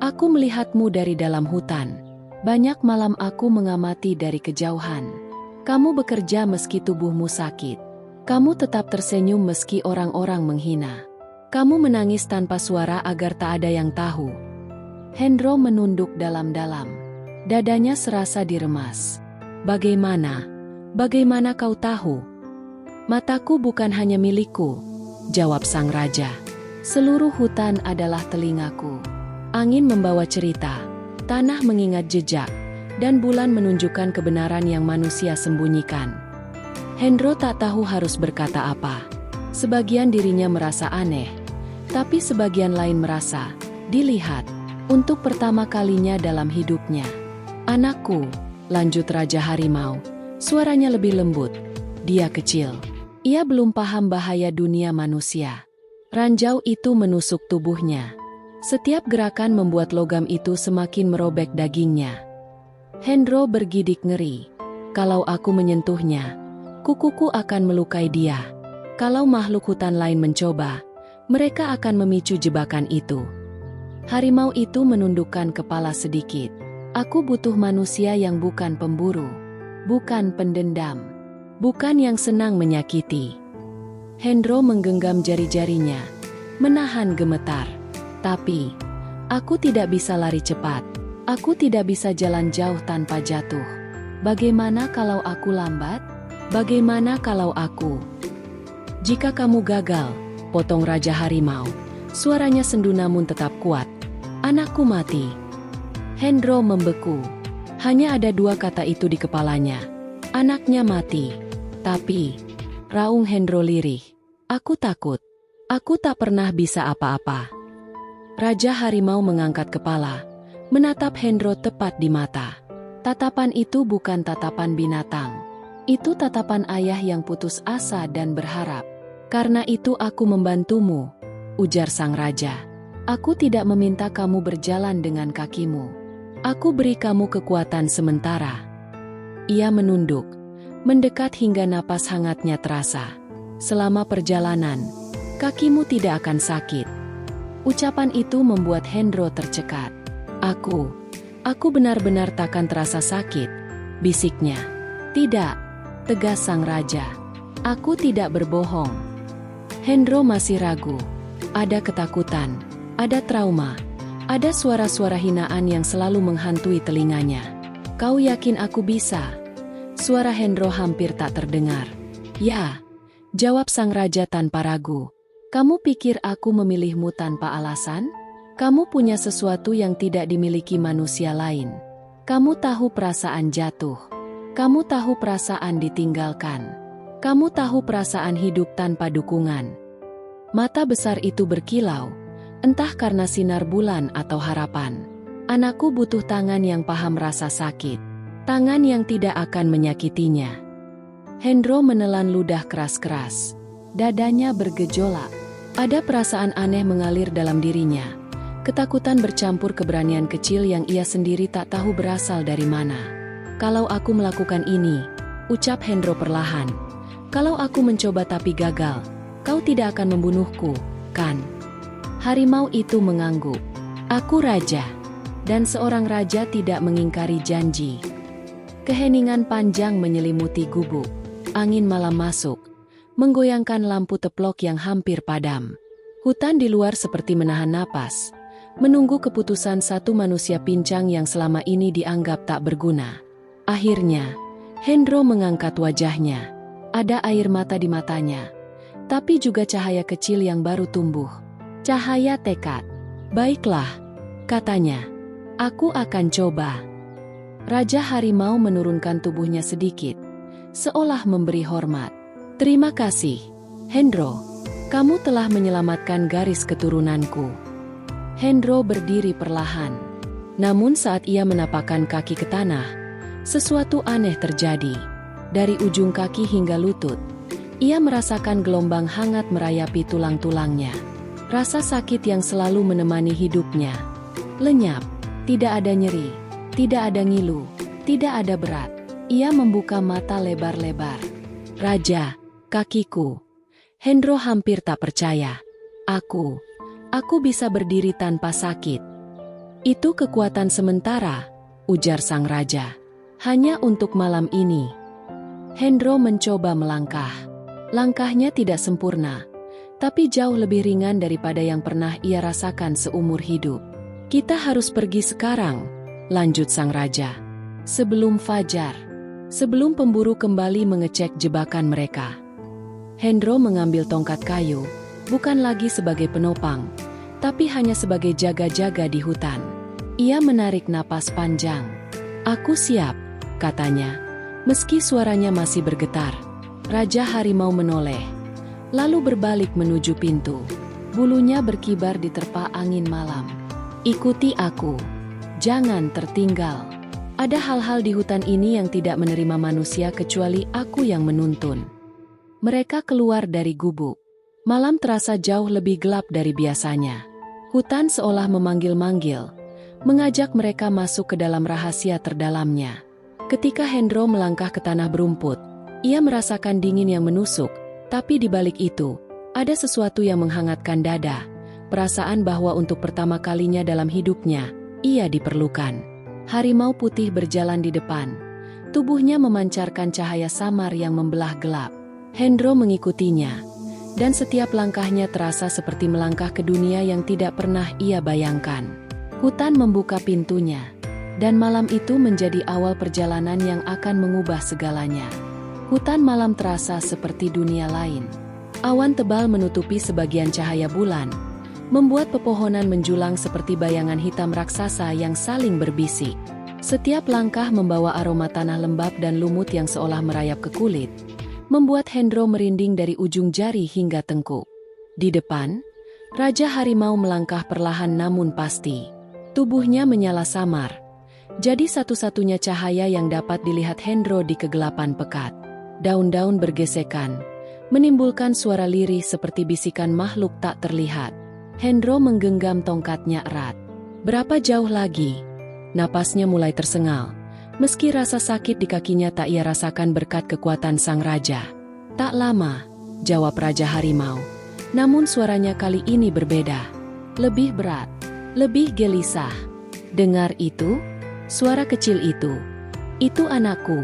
Speaker 2: Aku melihatmu dari dalam hutan. Banyak malam aku mengamati dari kejauhan. Kamu bekerja meski tubuhmu sakit. Kamu tetap tersenyum meski orang-orang menghina. Kamu menangis tanpa suara agar tak ada yang tahu. Hendro menunduk dalam-dalam. Dadanya serasa diremas. Bagaimana? Bagaimana kau tahu? Mataku bukan hanya milikku, jawab sang raja. Seluruh hutan adalah telingaku. Angin membawa cerita, tanah mengingat jejak, dan bulan menunjukkan kebenaran yang manusia sembunyikan. Hendro tak tahu harus berkata apa. Sebagian dirinya merasa aneh, tapi sebagian lain merasa dilihat untuk pertama kalinya dalam hidupnya. Anakku, lanjut Raja Harimau, suaranya lebih lembut. Dia kecil. Ia belum paham bahaya dunia manusia. Ranjau itu menusuk tubuhnya. Setiap gerakan membuat logam itu semakin merobek dagingnya. Hendro bergidik ngeri. Kalau aku menyentuhnya, kukuku akan melukai dia. Kalau makhluk hutan lain mencoba, mereka akan memicu jebakan itu. Harimau itu menundukkan kepala sedikit. Aku butuh manusia yang bukan pemburu, bukan pendendam, bukan yang senang menyakiti. Hendro menggenggam jari-jarinya, menahan gemetar. Tapi, aku tidak bisa lari cepat. Aku tidak bisa jalan jauh tanpa jatuh. Bagaimana kalau aku lambat? Bagaimana kalau aku? Jika kamu gagal, potong Raja Harimau. Suaranya sendu namun tetap kuat. Anakku mati. Hendro membeku. Hanya ada dua kata itu di kepalanya. Anaknya mati. Tapi, raung Hendro lirih. Aku takut. Aku tak pernah bisa apa-apa. Raja Harimau mengangkat kepala, menatap Hendro tepat di mata. Tatapan itu bukan tatapan binatang. Itu tatapan ayah yang putus asa dan berharap. Karena itu aku membantumu, ujar sang raja. Aku tidak meminta kamu berjalan dengan kakimu. Aku beri kamu kekuatan sementara. Ia menunduk, mendekat hingga napas hangatnya terasa. Selama perjalanan, kakimu tidak akan sakit. Ucapan itu membuat Hendro tercekat. Aku benar-benar takkan terasa sakit, bisiknya. Tidak, tegas sang raja. Aku tidak berbohong. Hendro masih ragu. Ada ketakutan, ada trauma, ada suara-suara hinaan yang selalu menghantui telinganya. Kau yakin aku bisa? Suara Hendro hampir tak terdengar. Ya, jawab sang raja tanpa ragu. Kamu pikir aku memilihmu tanpa alasan? Kamu punya sesuatu yang tidak dimiliki manusia lain. Kamu tahu perasaan jatuh. Kamu tahu perasaan ditinggalkan. Kamu tahu perasaan hidup tanpa dukungan. Mata besar itu berkilau, entah karena sinar bulan atau harapan. Anakku butuh tangan yang paham rasa sakit. Tangan yang tidak akan menyakitinya. Hendro menelan ludah keras-keras. Dadanya bergejolak. Ada perasaan aneh mengalir dalam dirinya. Ketakutan bercampur keberanian kecil yang ia sendiri tak tahu berasal dari mana. Kalau aku melakukan ini, ucap Hendro perlahan. Kalau aku mencoba tapi gagal, kau tidak akan membunuhku, kan? Harimau itu mengangguk. Aku raja, dan seorang raja tidak mengingkari janji. Keheningan panjang menyelimuti gubuk. Angin malam masuk, menggoyangkan lampu teplok yang hampir padam. Hutan di luar seperti menahan napas, menunggu keputusan satu manusia pincang yang selama ini dianggap tak berguna. Akhirnya, Hendro mengangkat wajahnya. Ada air mata di matanya, tapi juga cahaya kecil yang baru tumbuh. Cahaya tekad. Baiklah, katanya. Aku akan coba. Raja Harimau menurunkan tubuhnya sedikit, seolah memberi hormat. Terima kasih, Hendro. Kamu telah menyelamatkan garis keturunanku. Hendro berdiri perlahan. Namun saat ia menapakkan kaki ke tanah, sesuatu aneh terjadi. Dari ujung kaki hingga lutut, ia merasakan gelombang hangat merayapi tulang-tulangnya. Rasa sakit yang selalu menemani hidupnya. Lenyap, tidak ada nyeri, tidak ada ngilu, tidak ada berat. Ia membuka mata lebar-lebar. Raja, kakiku. Hendro hampir tak percaya. Aku bisa berdiri tanpa sakit. Itu kekuatan sementara, ujar sang raja. Hanya untuk malam ini. Hendro mencoba melangkah. Langkahnya tidak sempurna, tapi jauh lebih ringan daripada yang pernah ia rasakan seumur hidup. Kita harus pergi sekarang, lanjut sang raja. Sebelum fajar, sebelum pemburu kembali mengecek jebakan mereka. Hendro mengambil tongkat kayu, bukan lagi sebagai penopang, tapi hanya sebagai jaga-jaga di hutan. Ia menarik napas panjang. Aku siap, katanya. Meski suaranya masih bergetar, Raja Harimau menoleh, lalu berbalik menuju pintu. Bulunya berkibar diterpa angin malam. Ikuti aku. Jangan tertinggal. Ada hal-hal di hutan ini yang tidak menerima manusia kecuali aku yang menuntun. Mereka keluar dari gubuk. Malam terasa jauh lebih gelap dari biasanya. Hutan seolah memanggil-manggil, mengajak mereka masuk ke dalam rahasia terdalamnya. Ketika Hendro melangkah ke tanah berumput, ia merasakan dingin yang menusuk, tapi di balik itu, ada sesuatu yang menghangatkan dada, perasaan bahwa untuk pertama kalinya dalam hidupnya, ia diperlukan. Harimau putih berjalan di depan, tubuhnya memancarkan cahaya samar yang membelah gelap. Hendro mengikutinya, dan setiap langkahnya terasa seperti melangkah ke dunia yang tidak pernah ia bayangkan. Hutan membuka pintunya. Dan malam itu menjadi awal perjalanan yang akan mengubah segalanya. Hutan malam terasa seperti dunia lain. Awan tebal menutupi sebagian cahaya bulan, membuat pepohonan menjulang seperti bayangan hitam raksasa yang saling berbisik. Setiap langkah membawa aroma tanah lembab dan lumut yang seolah merayap ke kulit, membuat Hendro merinding dari ujung jari hingga tengkuk. Di depan, Raja Harimau melangkah perlahan namun pasti. Tubuhnya menyala samar. Jadi satu-satunya cahaya yang dapat dilihat Hendro di kegelapan pekat. Daun-daun bergesekan, menimbulkan suara lirih seperti bisikan makhluk tak terlihat. Hendro menggenggam tongkatnya erat. Berapa jauh lagi? napasnya mulai tersengal. Meski rasa sakit di kakinya tak ia rasakan berkat kekuatan sang raja. Tak lama, jawab Raja Harimau. Namun suaranya kali ini berbeda. Lebih berat, lebih gelisah. Dengar itu? Suara kecil itu. Itu anakku.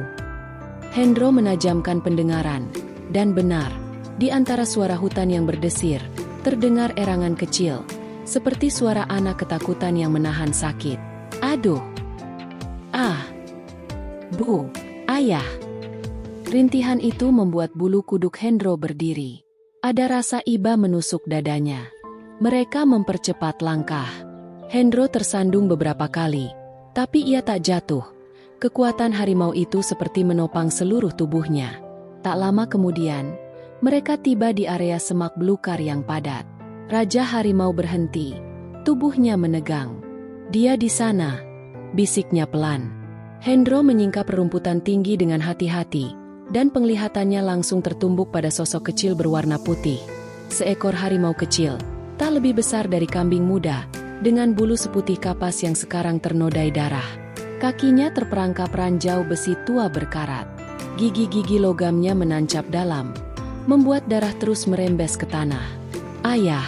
Speaker 2: Hendro menajamkan pendengaran. Dan benar, di antara suara hutan yang berdesir, terdengar erangan kecil, seperti suara anak ketakutan yang menahan sakit. Aduh! Ah! Bu! Ayah! Rintihan itu membuat bulu kuduk Hendro berdiri. Ada rasa iba menusuk dadanya. Mereka mempercepat langkah. Hendro tersandung beberapa kali, tapi ia tak jatuh. Kekuatan harimau itu seperti menopang seluruh tubuhnya. Tak lama kemudian, mereka tiba di area semak belukar yang padat. Raja Harimau berhenti, tubuhnya menegang. Dia di sana, bisiknya pelan. Hendro menyingkap rerumputan tinggi dengan hati-hati, dan penglihatannya langsung tertumbuk pada sosok kecil berwarna putih. Seekor harimau kecil, tak lebih besar dari kambing muda, dengan bulu seputih kapas yang sekarang ternodai darah. Kakinya terperangkap ranjau besi tua berkarat. Gigi-gigi logamnya menancap dalam, membuat darah terus merembes ke tanah. Ayah!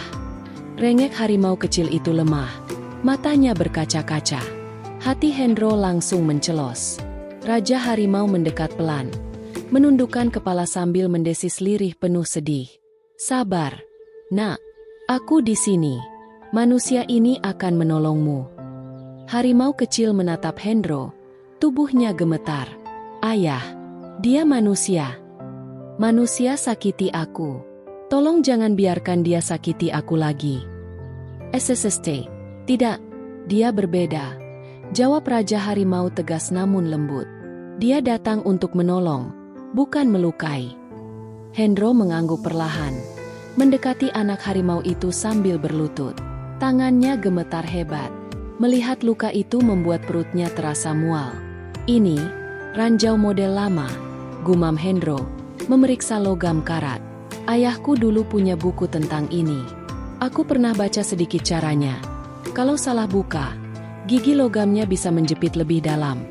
Speaker 2: Rengek harimau kecil itu lemah, matanya berkaca-kaca. Hati Hendro langsung mencelos. Raja Harimau mendekat pelan, menundukkan kepala sambil mendesis lirih penuh sedih. Sabar, nak. Aku di sini. Manusia ini akan menolongmu. Harimau kecil menatap Hendro, tubuhnya gemetar. Ayah, dia manusia. Manusia sakiti aku. Tolong jangan biarkan dia sakiti aku lagi. SSST, tidak, dia berbeda. Jawab Raja Harimau tegas namun lembut. Dia datang untuk menolong, bukan melukai. Hendro mengangguk perlahan, mendekati anak harimau itu sambil berlutut. Tangannya gemetar hebat. Melihat luka itu membuat perutnya terasa mual. Ini, ranjau model lama, gumam Hendro, memeriksa logam karat. Ayahku dulu punya buku tentang ini. Aku pernah baca sedikit caranya. Kalau salah buka, gigi logamnya bisa menjepit lebih dalam.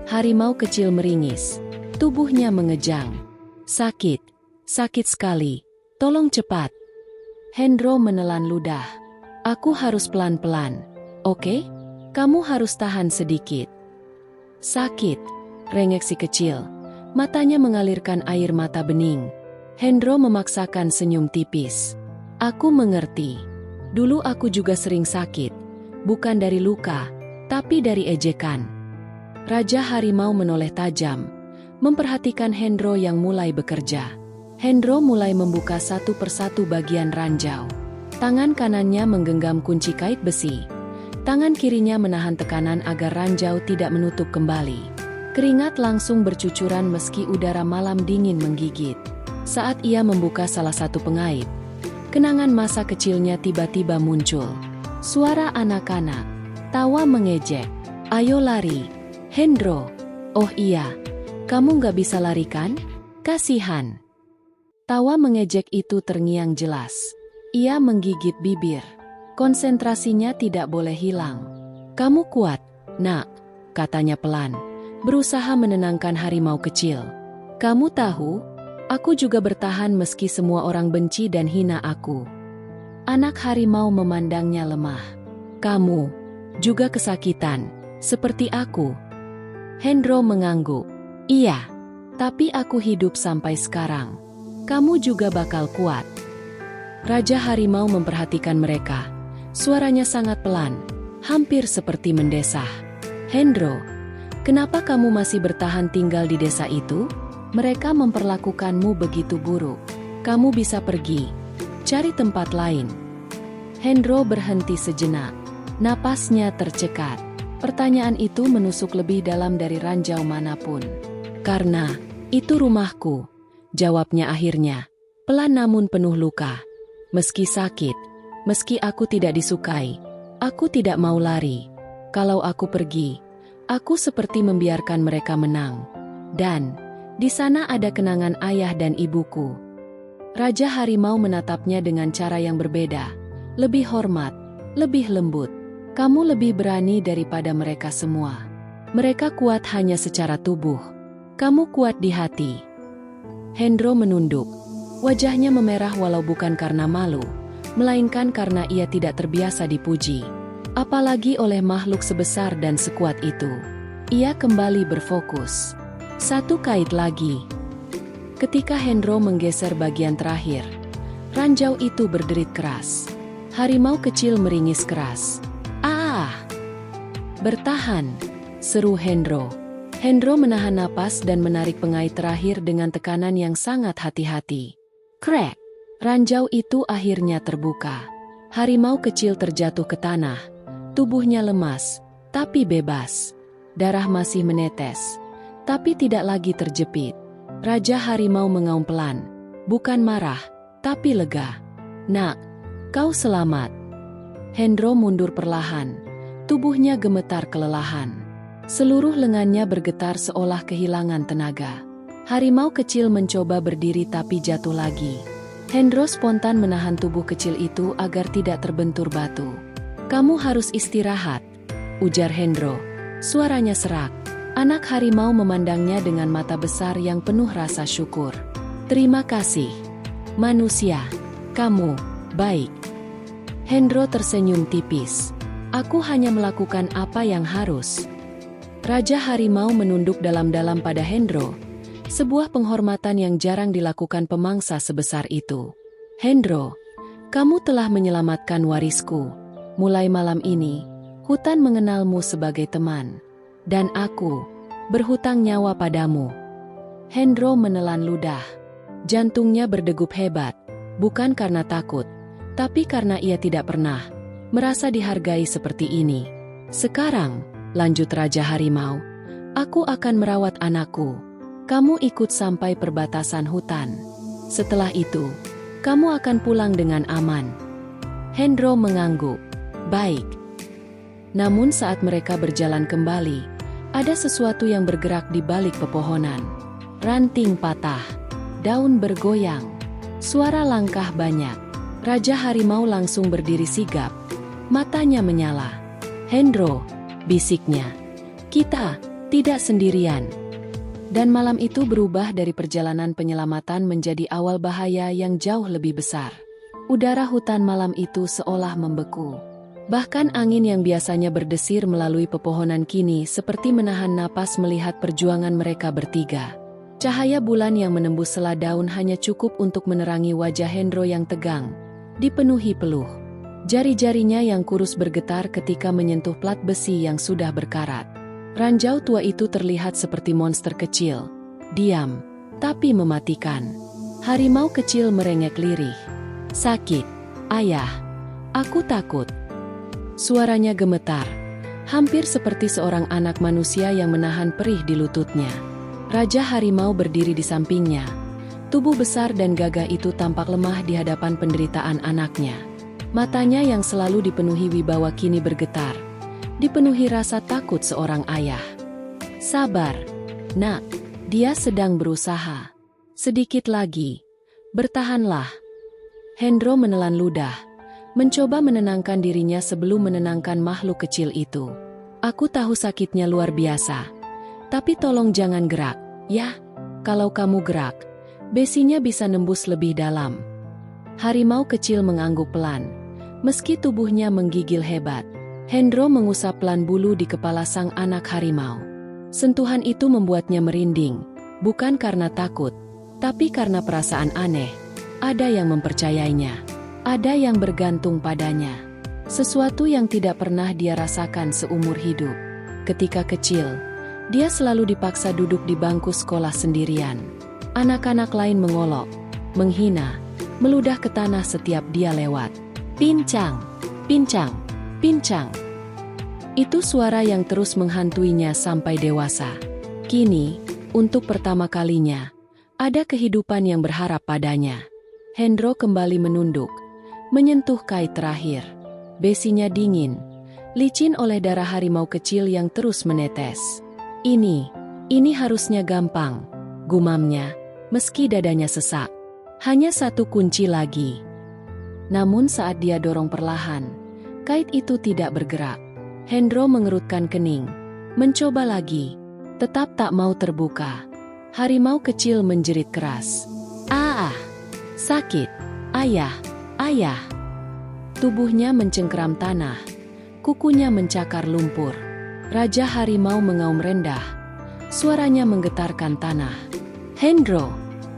Speaker 2: Harimau kecil meringis. Tubuhnya mengejang. Sakit. Sakit sekali. Tolong cepat. Hendro menelan ludah. Aku harus pelan-pelan. Oke? Kamu harus tahan sedikit. Sakit. Rengek si kecil. Matanya mengalirkan air mata bening. Hendro memaksakan senyum tipis. Aku mengerti. Dulu aku juga sering sakit. Bukan dari luka, tapi dari ejekan. Raja Harimau menoleh tajam, memperhatikan Hendro yang mulai bekerja. Hendro mulai membuka satu persatu bagian ranjau. Tangan kanannya menggenggam kunci kait besi. Tangan kirinya menahan tekanan agar ranjau tidak menutup kembali. Keringat langsung bercucuran meski udara malam dingin menggigit. Saat ia membuka salah satu pengaip, kenangan masa kecilnya tiba-tiba muncul. Suara anak-anak, tawa mengejek. Ayo lari, Hendro. Oh iya, kamu gak bisa lari kan? Kasihan. Tawa mengejek itu terngiang jelas. Ia menggigit bibir. Konsentrasinya tidak boleh hilang. Kamu kuat, nak, katanya pelan, berusaha menenangkan harimau kecil. Kamu tahu, aku juga bertahan meski semua orang benci dan hina aku. Anak harimau memandangnya lemah. Kamu juga kesakitan, seperti aku. Hendro mengangguk. Iya, tapi aku hidup sampai sekarang. Kamu juga bakal kuat. Raja Harimau memperhatikan mereka. Suaranya sangat pelan, hampir seperti mendesah. Hendro, kenapa kamu masih bertahan tinggal di desa itu? Mereka memperlakukanmu begitu buruk. Kamu bisa pergi, cari tempat lain. Hendro berhenti sejenak. Napasnya tercekat. Pertanyaan itu menusuk lebih dalam dari ranjau manapun. Karena itu rumahku, jawabnya akhirnya. Pelan namun penuh luka. Meski sakit, meski aku tidak disukai, aku tidak mau lari. Kalau aku pergi, aku seperti membiarkan mereka menang. Dan di sana ada kenangan ayah dan ibuku. Raja Harimau menatapnya dengan cara yang berbeda, lebih hormat, lebih lembut. Kamu lebih berani daripada mereka semua. Mereka kuat hanya secara tubuh. Kamu kuat di hati. Hendro menunduk. Wajahnya memerah walau bukan karena malu, melainkan karena ia tidak terbiasa dipuji. Apalagi oleh makhluk sebesar dan sekuat itu. Ia kembali berfokus. Satu kait lagi. Ketika Hendro menggeser bagian terakhir, ranjau itu berderit keras. Harimau kecil meringis keras. "Ah! Bertahan!" seru Hendro. Hendro menahan napas dan menarik pengait terakhir dengan tekanan yang sangat hati-hati. Krek! Ranjau itu akhirnya terbuka. Harimau kecil terjatuh ke tanah. Tubuhnya lemas, tapi bebas. Darah masih menetes, tapi tidak lagi terjepit. Raja Harimau mengaum pelan, bukan marah, tapi lega. "Nak, kau selamat." Hendro mundur perlahan. Tubuhnya gemetar kelelahan. Seluruh lengannya bergetar seolah kehilangan tenaga. Harimau kecil mencoba berdiri tapi jatuh lagi. Hendro spontan menahan tubuh kecil itu agar tidak terbentur batu. "Kamu harus istirahat," ujar Hendro. Suaranya serak. Anak harimau memandangnya dengan mata besar yang penuh rasa syukur. "Terima kasih, manusia. Kamu baik." Hendro tersenyum tipis. "Aku hanya melakukan apa yang harus." Raja Harimau menunduk dalam-dalam pada Hendro. Sebuah penghormatan yang jarang dilakukan pemangsa sebesar itu. "Hendro, kamu telah menyelamatkan warisku. Mulai malam ini, hutan mengenalmu sebagai teman. Dan aku berhutang nyawa padamu." Hendro menelan ludah. Jantungnya berdegup hebat, bukan karena takut, tapi karena ia tidak pernah merasa dihargai seperti ini. "Sekarang," lanjut Raja Harimau, "aku akan merawat anakku. Kamu ikut sampai perbatasan hutan. Setelah itu, kamu akan pulang dengan aman." Hendro mengangguk. "Baik." Namun saat mereka berjalan kembali, ada sesuatu yang bergerak di balik pepohonan. Ranting patah, daun bergoyang, suara langkah banyak. Raja Harimau langsung berdiri sigap, matanya menyala. "Hendro," bisiknya, "kita tidak sendirian." Dan malam itu berubah dari perjalanan penyelamatan menjadi awal bahaya yang jauh lebih besar. Udara hutan malam itu seolah membeku. Bahkan angin yang biasanya berdesir melalui pepohonan kini seperti menahan napas melihat perjuangan mereka bertiga. Cahaya bulan yang menembus sela daun hanya cukup untuk menerangi wajah Hendro yang tegang, dipenuhi peluh. Jari-jarinya yang kurus bergetar ketika menyentuh plat besi yang sudah berkarat. Ranjau tua itu terlihat seperti monster kecil, diam, tapi mematikan. Harimau kecil merengek lirih. "Sakit, ayah. Aku takut." Suaranya gemetar, hampir seperti seorang anak manusia yang menahan perih di lututnya. Raja Harimau berdiri di sampingnya. Tubuh besar dan gagah itu tampak lemah di hadapan penderitaan anaknya. Matanya yang selalu dipenuhi wibawa kini bergetar, dipenuhi rasa takut seorang ayah. "Sabar, nak. Dia sedang berusaha. Sedikit lagi. Bertahanlah." Hendro menelan ludah, mencoba menenangkan dirinya sebelum menenangkan makhluk kecil itu. "Aku tahu sakitnya luar biasa. Tapi tolong jangan gerak, ya? Kalau kamu gerak, besinya bisa nembus lebih dalam." Harimau kecil mengangguk pelan, meski tubuhnya menggigil hebat. Hendro mengusap pelan bulu di kepala sang anak harimau. Sentuhan itu membuatnya merinding, bukan karena takut, tapi karena perasaan aneh. Ada yang mempercayainya. Ada yang bergantung padanya. Sesuatu yang tidak pernah dia rasakan seumur hidup. Ketika kecil, dia selalu dipaksa duduk di bangku sekolah sendirian. Anak-anak lain mengolok, menghina, meludah ke tanah setiap dia lewat. "Pincang, pincang, pincang." Itu suara yang terus menghantuinya sampai dewasa. Kini, untuk pertama kalinya, ada kehidupan yang berharap padanya. Hendro kembali menunduk, menyentuh kait terakhir. Besinya dingin, licin oleh darah harimau kecil yang terus menetes. Ini harusnya gampang," gumamnya, meski dadanya sesak. "Hanya satu kunci lagi." Namun saat dia dorong perlahan, kait itu tidak bergerak. Hendro mengerutkan kening. Mencoba lagi. Tetap tak mau terbuka. Harimau kecil menjerit keras. Ah! Sakit! Ayah! Ayah! Tubuhnya mencengkeram tanah. Kukunya mencakar lumpur. Raja harimau mengaum rendah. Suaranya menggetarkan tanah. Hendro!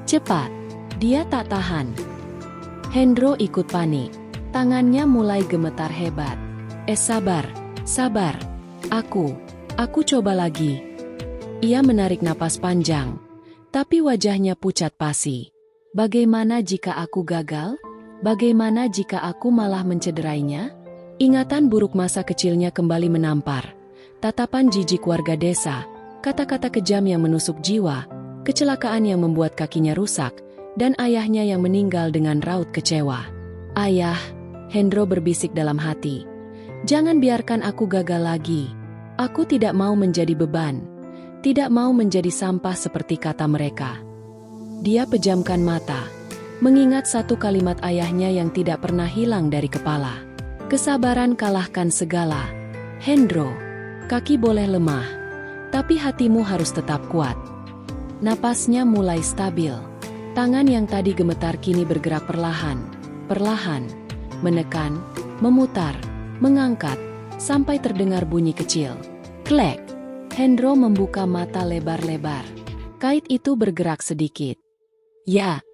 Speaker 2: Cepat! Dia tak tahan. Hendro ikut panik. Tangannya mulai gemetar hebat. Sabar, sabar. Aku coba lagi. Ia menarik napas panjang. Tapi wajahnya pucat pasi. Bagaimana jika aku gagal? Bagaimana jika aku malah mencederainya? Ingatan buruk masa kecilnya kembali menampar. Tatapan jijik warga desa, kata-kata kejam yang menusuk jiwa, kecelakaan yang membuat kakinya rusak, dan ayahnya yang meninggal dengan raut kecewa. Ayah, Hendro berbisik dalam hati. Jangan biarkan aku gagal lagi. Aku tidak mau menjadi beban. Tidak mau menjadi sampah seperti kata mereka. Dia pejamkan mata, mengingat satu kalimat ayahnya yang tidak pernah hilang dari kepala. Kesabaran kalahkan segala. Hendro, kaki boleh lemah, tapi hatimu harus tetap kuat. Napasnya mulai stabil. Tangan yang tadi gemetar kini bergerak perlahan, menekan, memutar, mengangkat, sampai terdengar bunyi kecil. Klek! Hendro membuka mata lebar-lebar. Kait itu bergerak sedikit. Ya,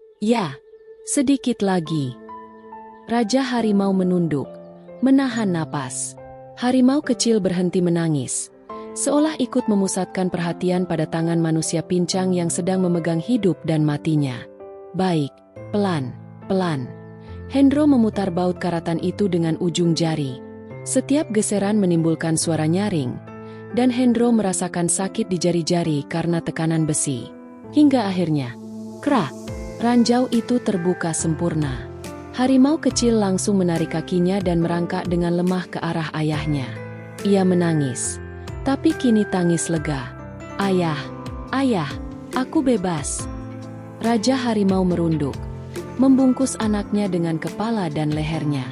Speaker 2: sedikit lagi. Raja harimau menunduk, menahan napas. Harimau kecil berhenti menangis, seolah ikut memusatkan perhatian pada tangan manusia pincang yang sedang memegang hidup dan matinya. Baik, pelan. Hendro memutar baut karatan itu dengan ujung jari. Setiap geseran menimbulkan suara nyaring, dan Hendro merasakan sakit di jari-jari karena tekanan besi. Hingga akhirnya, krak, ranjau itu terbuka sempurna. Harimau kecil langsung menarik kakinya dan merangkak dengan lemah ke arah ayahnya. Ia menangis, tapi kini tangis lega. Ayah, aku bebas. Raja harimau merunduk, membungkus anaknya dengan kepala dan lehernya.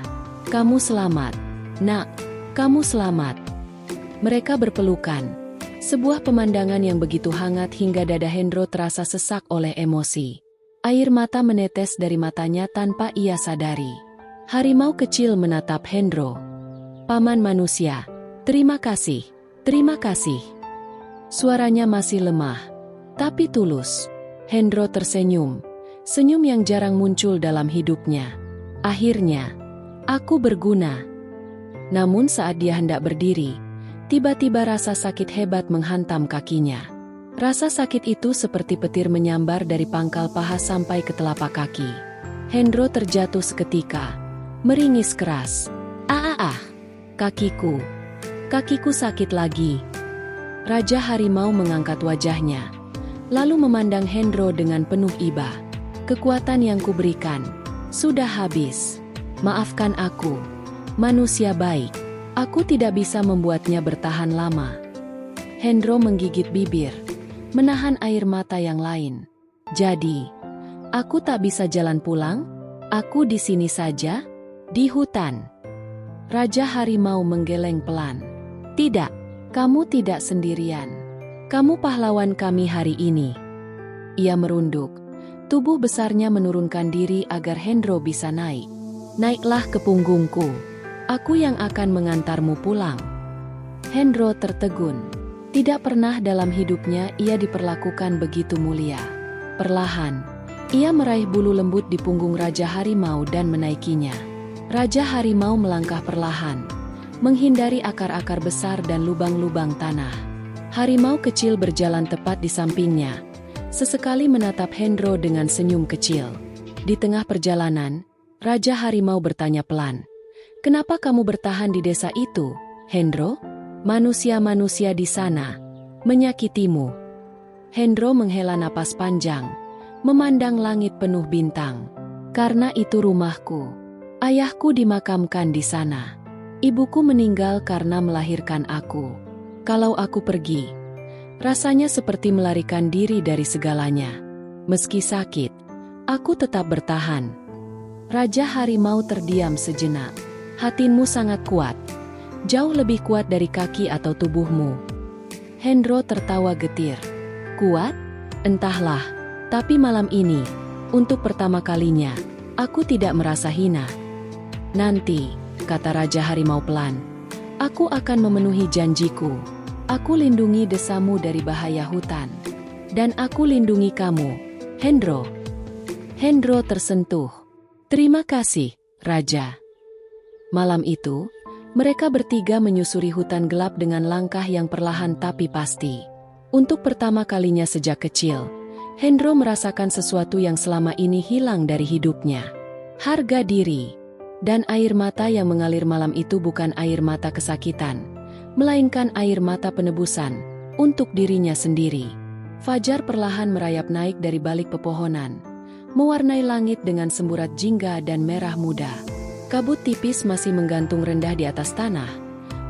Speaker 2: Kamu selamat, nak, kamu selamat. Mereka berpelukan, sebuah pemandangan yang begitu hangat hingga dada Hendro terasa sesak oleh emosi. Air mata menetes dari matanya tanpa ia sadari. Harimau kecil menatap Hendro. Paman manusia, terima kasih. Suaranya masih lemah, tapi tulus. Hendro tersenyum, senyum yang jarang muncul dalam hidupnya. Akhirnya, aku berguna. Namun saat dia hendak berdiri, tiba-tiba rasa sakit hebat menghantam kakinya. Rasa sakit itu seperti petir menyambar dari pangkal paha sampai ke telapak kaki. Hendro terjatuh seketika, meringis keras. Kakiku sakit lagi. Raja harimau mengangkat wajahnya, lalu memandang Hendro dengan penuh iba. Kekuatan yang kuberikan sudah habis. Maafkan aku, manusia baik. Aku tidak bisa membuatnya bertahan lama. Hendro menggigit bibir, menahan air mata yang lain. Jadi, aku tak bisa jalan pulang? Aku di sini saja? Di hutan? Raja harimau menggeleng pelan. Tidak, kamu tidak sendirian. Kamu pahlawan kami hari ini. Ia merunduk, tubuh besarnya menurunkan diri agar Hendro bisa naik. Naiklah ke punggungku. Aku yang akan mengantarmu pulang. Hendro tertegun. Tidak pernah dalam hidupnya ia diperlakukan begitu mulia. Perlahan, ia meraih bulu lembut di punggung Raja Harimau dan menaikinya. Raja Harimau melangkah perlahan, menghindari akar-akar besar dan lubang-lubang tanah. Harimau kecil berjalan tepat di sampingnya, sesekali menatap Hendro dengan senyum kecil. Di tengah perjalanan, Raja Harimau bertanya pelan, "Kenapa kamu bertahan di desa itu, Hendro? Manusia-manusia di sana menyakitimu." Hendro menghela napas panjang, memandang langit penuh bintang. Karena itu rumahku. Ayahku dimakamkan di sana. Ibuku meninggal karena melahirkan aku. Kalau aku pergi, rasanya seperti melarikan diri dari segalanya. Meski sakit, aku tetap bertahan. Raja Harimau terdiam sejenak. Hatimu sangat kuat. Jauh lebih kuat dari kaki atau tubuhmu. Hendro tertawa getir. Kuat? Entahlah. Tapi malam ini, untuk pertama kalinya, aku tidak merasa hina. Nanti, kata Raja Harimau pelan, aku akan memenuhi janjiku. Aku lindungi desamu dari bahaya hutan. Dan aku lindungi kamu, Hendro. Hendro tersentuh. Terima kasih, Raja. Malam itu, mereka bertiga menyusuri hutan gelap dengan langkah yang perlahan tapi pasti. Untuk pertama kalinya sejak kecil, Hendro merasakan sesuatu yang selama ini hilang dari hidupnya. Harga diri. Dan air mata yang mengalir malam itu bukan air mata kesakitan, melainkan air mata penebusan untuk dirinya sendiri. Fajar perlahan merayap naik dari balik pepohonan, mewarnai langit dengan semburat jingga dan merah muda. Kabut tipis masih menggantung rendah di atas tanah,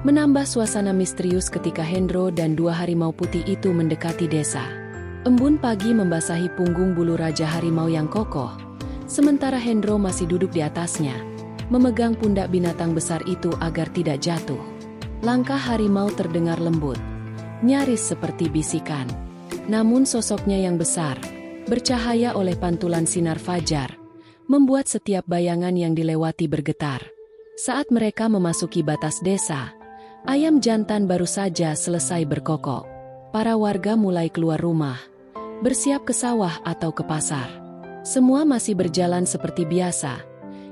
Speaker 2: menambah suasana misterius ketika Hendro dan dua harimau putih itu mendekati desa. Embun pagi membasahi punggung bulu Raja Harimau yang kokoh, sementara Hendro masih duduk di atasnya, memegang pundak binatang besar itu agar tidak jatuh. Langkah harimau terdengar lembut, nyaris seperti bisikan. Namun sosoknya yang besar, bercahaya oleh pantulan sinar fajar, membuat setiap bayangan yang dilewati bergetar. Saat mereka memasuki batas desa, ayam jantan baru saja selesai berkokok. Para warga mulai keluar rumah, bersiap ke sawah atau ke pasar. Semua masih berjalan seperti biasa,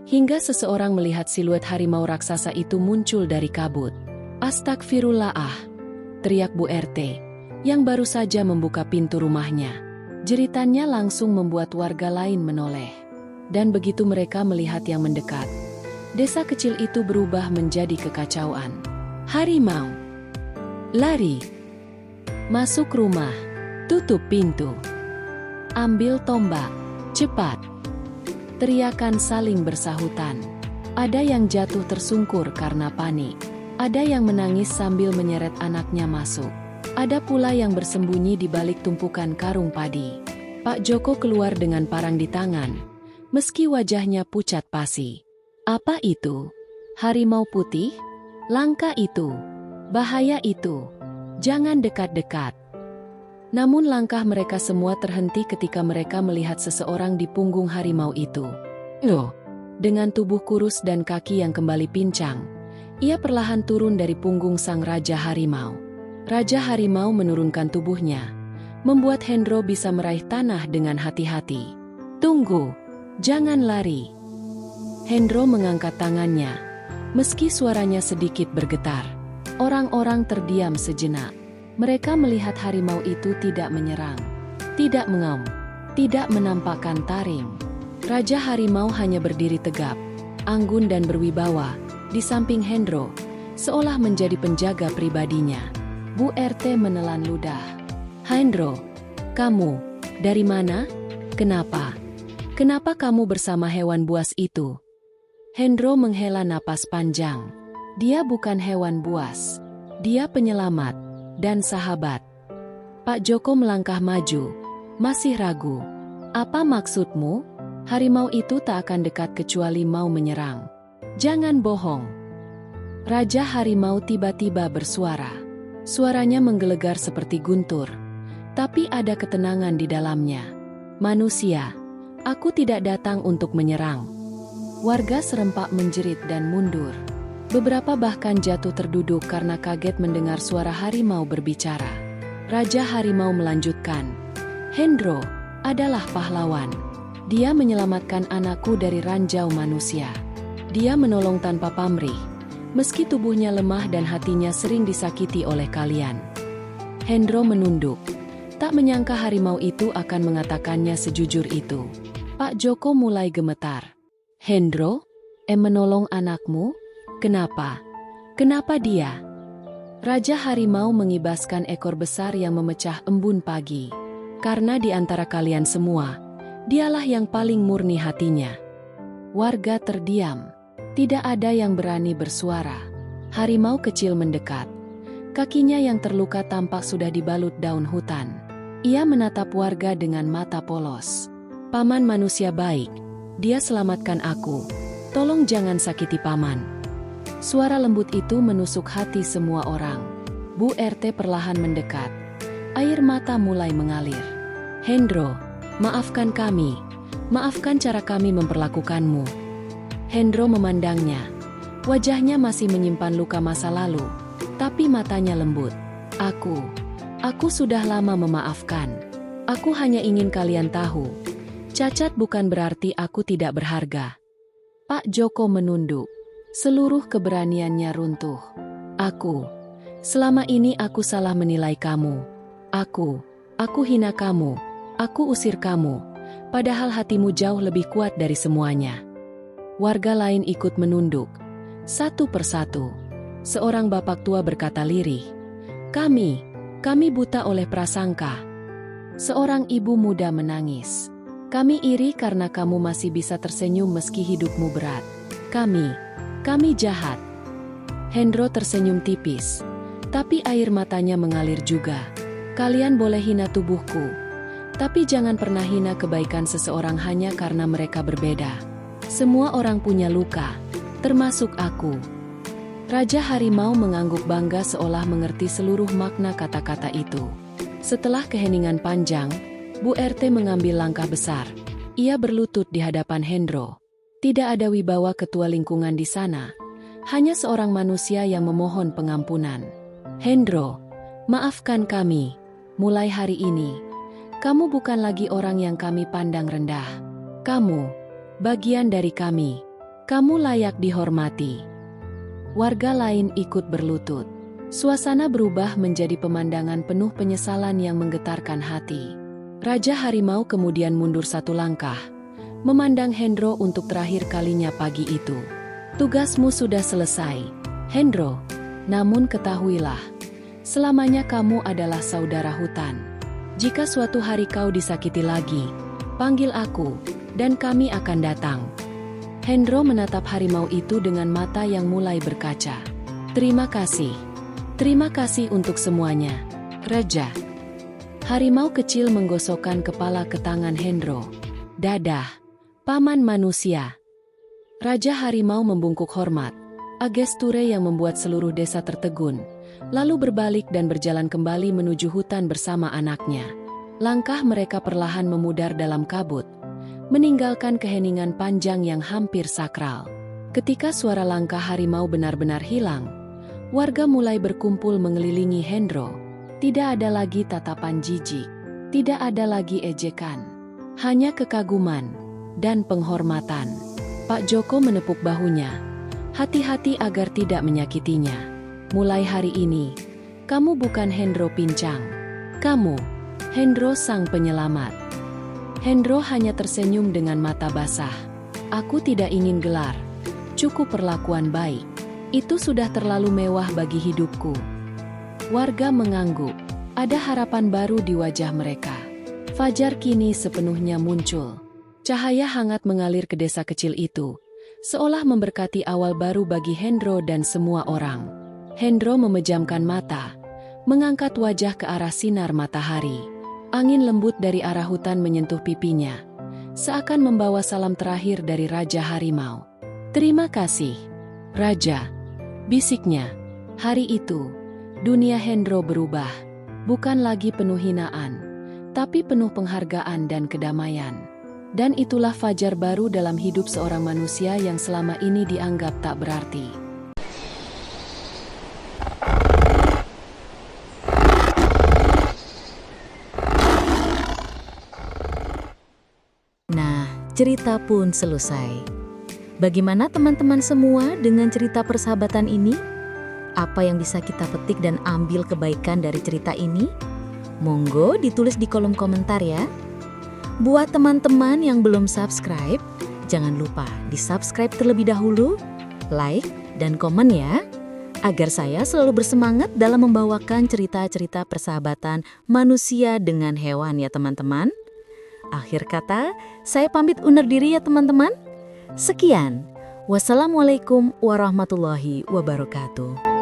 Speaker 2: hingga seseorang melihat siluet harimau raksasa itu muncul dari kabut. Astagfirullaah, teriak Bu RT, yang baru saja membuka pintu rumahnya. Jeritannya langsung membuat warga lain menoleh. Dan begitu mereka melihat yang mendekat, desa kecil itu berubah menjadi kekacauan. Harimau lari, masuk rumah, tutup pintu, ambil tombak, cepat. Teriakan saling bersahutan. Ada yang jatuh tersungkur karena panik. Ada yang menangis sambil menyeret anaknya masuk. Ada pula yang bersembunyi di balik tumpukan karung padi. Pak Joko keluar dengan parang di tangan, meski wajahnya pucat pasi. Apa itu? Harimau putih? Langka itu. Bahaya itu. Jangan dekat-dekat. Namun langkah mereka semua terhenti ketika mereka melihat seseorang di punggung harimau itu. Loh, dengan tubuh kurus dan kaki yang kembali pincang, ia perlahan turun dari punggung sang Raja Harimau. Raja Harimau menurunkan tubuhnya, membuat Hendro bisa meraih tanah dengan hati-hati. Tunggu. Jangan lari. Hendro mengangkat tangannya, meski suaranya sedikit bergetar. Orang-orang terdiam sejenak. Mereka melihat harimau itu tidak menyerang, tidak mengaum, tidak menampakkan taring. Raja Harimau hanya berdiri tegap, anggun dan berwibawa, di samping Hendro, seolah menjadi penjaga pribadinya. Bu RT menelan ludah. Hendro, kamu, dari mana? Kenapa? Kenapa kamu bersama hewan buas itu? Hendro menghela napas panjang. Dia bukan hewan buas. Dia penyelamat dan sahabat. Pak Joko melangkah maju, masih ragu. Apa maksudmu? Harimau itu tak akan dekat kecuali mau menyerang. Jangan bohong. Raja Harimau tiba-tiba bersuara. Suaranya menggelegar seperti guntur, tapi ada ketenangan di dalamnya. Manusia, aku tidak datang untuk menyerang. Warga serempak menjerit dan mundur. Beberapa bahkan jatuh terduduk karena kaget mendengar suara harimau berbicara. Raja Harimau melanjutkan, Hendro adalah pahlawan. Dia menyelamatkan anakku dari ranjau manusia. Dia menolong tanpa pamrih, meski tubuhnya lemah dan hatinya sering disakiti oleh kalian. Hendro menunduk, tak menyangka harimau itu akan mengatakannya sejujur itu. Pak Joko mulai gemetar. Hendro, menolong anakmu? Kenapa? Kenapa dia? Raja Harimau mengibaskan ekor besar yang memecah embun pagi. Karena di antara kalian semua, dialah yang paling murni hatinya. Warga terdiam. Tidak ada yang berani bersuara. Harimau kecil mendekat. Kakinya yang terluka tampak sudah dibalut daun hutan. Ia menatap warga dengan mata polos. Paman manusia baik. Dia selamatkan aku. Tolong jangan sakiti paman. Suara lembut itu menusuk hati semua orang. Bu RT perlahan mendekat. Air mata mulai mengalir. Hendro, maafkan kami. Maafkan cara kami memperlakukanmu. Hendro memandangnya. Wajahnya masih menyimpan luka masa lalu, tapi matanya lembut. Aku sudah lama memaafkan. Aku hanya ingin kalian tahu. Cacat bukan berarti aku tidak berharga. Pak Joko menunduk. Seluruh keberaniannya runtuh. Selama ini aku salah menilai kamu. Aku hina kamu. Aku usir kamu. Padahal hatimu jauh lebih kuat dari semuanya. Warga lain ikut menunduk. Satu persatu. Seorang bapak tua berkata lirih. Kami buta oleh prasangka. Seorang ibu muda menangis. Kami iri karena kamu masih bisa tersenyum meski hidupmu berat. Kami jahat. Hendro tersenyum tipis. Tapi air matanya mengalir juga. Kalian boleh hina tubuhku. Tapi jangan pernah hina kebaikan seseorang hanya karena mereka berbeda. Semua orang punya luka, termasuk aku. Raja Harimau mengangguk bangga seolah mengerti seluruh makna kata-kata itu. Setelah keheningan panjang, Bu RT mengambil langkah besar. Ia berlutut di hadapan Hendro. Tidak ada wibawa ketua lingkungan di sana. Hanya seorang manusia yang memohon pengampunan. Hendro, maafkan kami. Mulai hari ini, kamu bukan lagi orang yang kami pandang rendah. Kamu, bagian dari kami. Kamu layak dihormati. Warga lain ikut berlutut. Suasana berubah menjadi pemandangan penuh penyesalan yang menggetarkan hati. Raja Harimau kemudian mundur satu langkah. Memandang Hendro untuk terakhir kalinya pagi itu. Tugasmu sudah selesai, Hendro. Namun ketahuilah, selamanya kamu adalah saudara hutan. Jika suatu hari kau disakiti lagi, panggil aku, dan kami akan datang. Hendro menatap harimau itu dengan mata yang mulai berkaca. Terima kasih. Terima kasih untuk semuanya, Raja. Harimau kecil menggosokkan kepala ke tangan Hendro. Dadah. Paman manusia. Raja Harimau membungkuk hormat. Gesture yang membuat seluruh desa tertegun, lalu berbalik dan berjalan kembali menuju hutan bersama anaknya. Langkah mereka perlahan memudar dalam kabut, meninggalkan keheningan panjang yang hampir sakral. Ketika suara langkah harimau benar-benar hilang, warga mulai berkumpul mengelilingi Hendro. Tidak ada lagi tatapan jijik, tidak ada lagi ejekan, hanya kekaguman dan penghormatan. Pak Joko menepuk bahunya. Hati-hati agar tidak menyakitinya. Mulai hari ini, kamu bukan Hendro pincang. Kamu, Hendro sang penyelamat. Hendro hanya tersenyum dengan mata basah. Aku tidak ingin gelar. Cukup perlakuan baik. Itu sudah terlalu mewah bagi hidupku. Warga mengangguk. Ada harapan baru di wajah mereka. Fajar kini sepenuhnya muncul. Cahaya hangat mengalir ke desa kecil itu, seolah memberkati awal baru bagi Hendro dan semua orang. Hendro memejamkan mata, mengangkat wajah ke arah sinar matahari. Angin lembut dari arah hutan menyentuh pipinya, seakan membawa salam terakhir dari Raja Harimau. Terima kasih, Raja, bisiknya. Hari itu, dunia Hendro berubah, bukan lagi penuh hinaan, tapi penuh penghargaan dan kedamaian. Dan itulah fajar baru dalam hidup seorang manusia yang selama ini dianggap tak berarti.
Speaker 1: Nah, cerita pun selesai. Bagaimana teman-teman semua dengan cerita persahabatan ini? Apa yang bisa kita petik dan ambil kebaikan dari cerita ini? Monggo ditulis di kolom komentar ya. Buat teman-teman yang belum subscribe, jangan lupa di-subscribe terlebih dahulu, like, dan komen ya, agar saya selalu bersemangat dalam membawakan cerita-cerita persahabatan manusia dengan hewan ya teman-teman. Akhir kata, saya pamit undur diri ya teman-teman. Sekian, wassalamualaikum warahmatullahi wabarakatuh.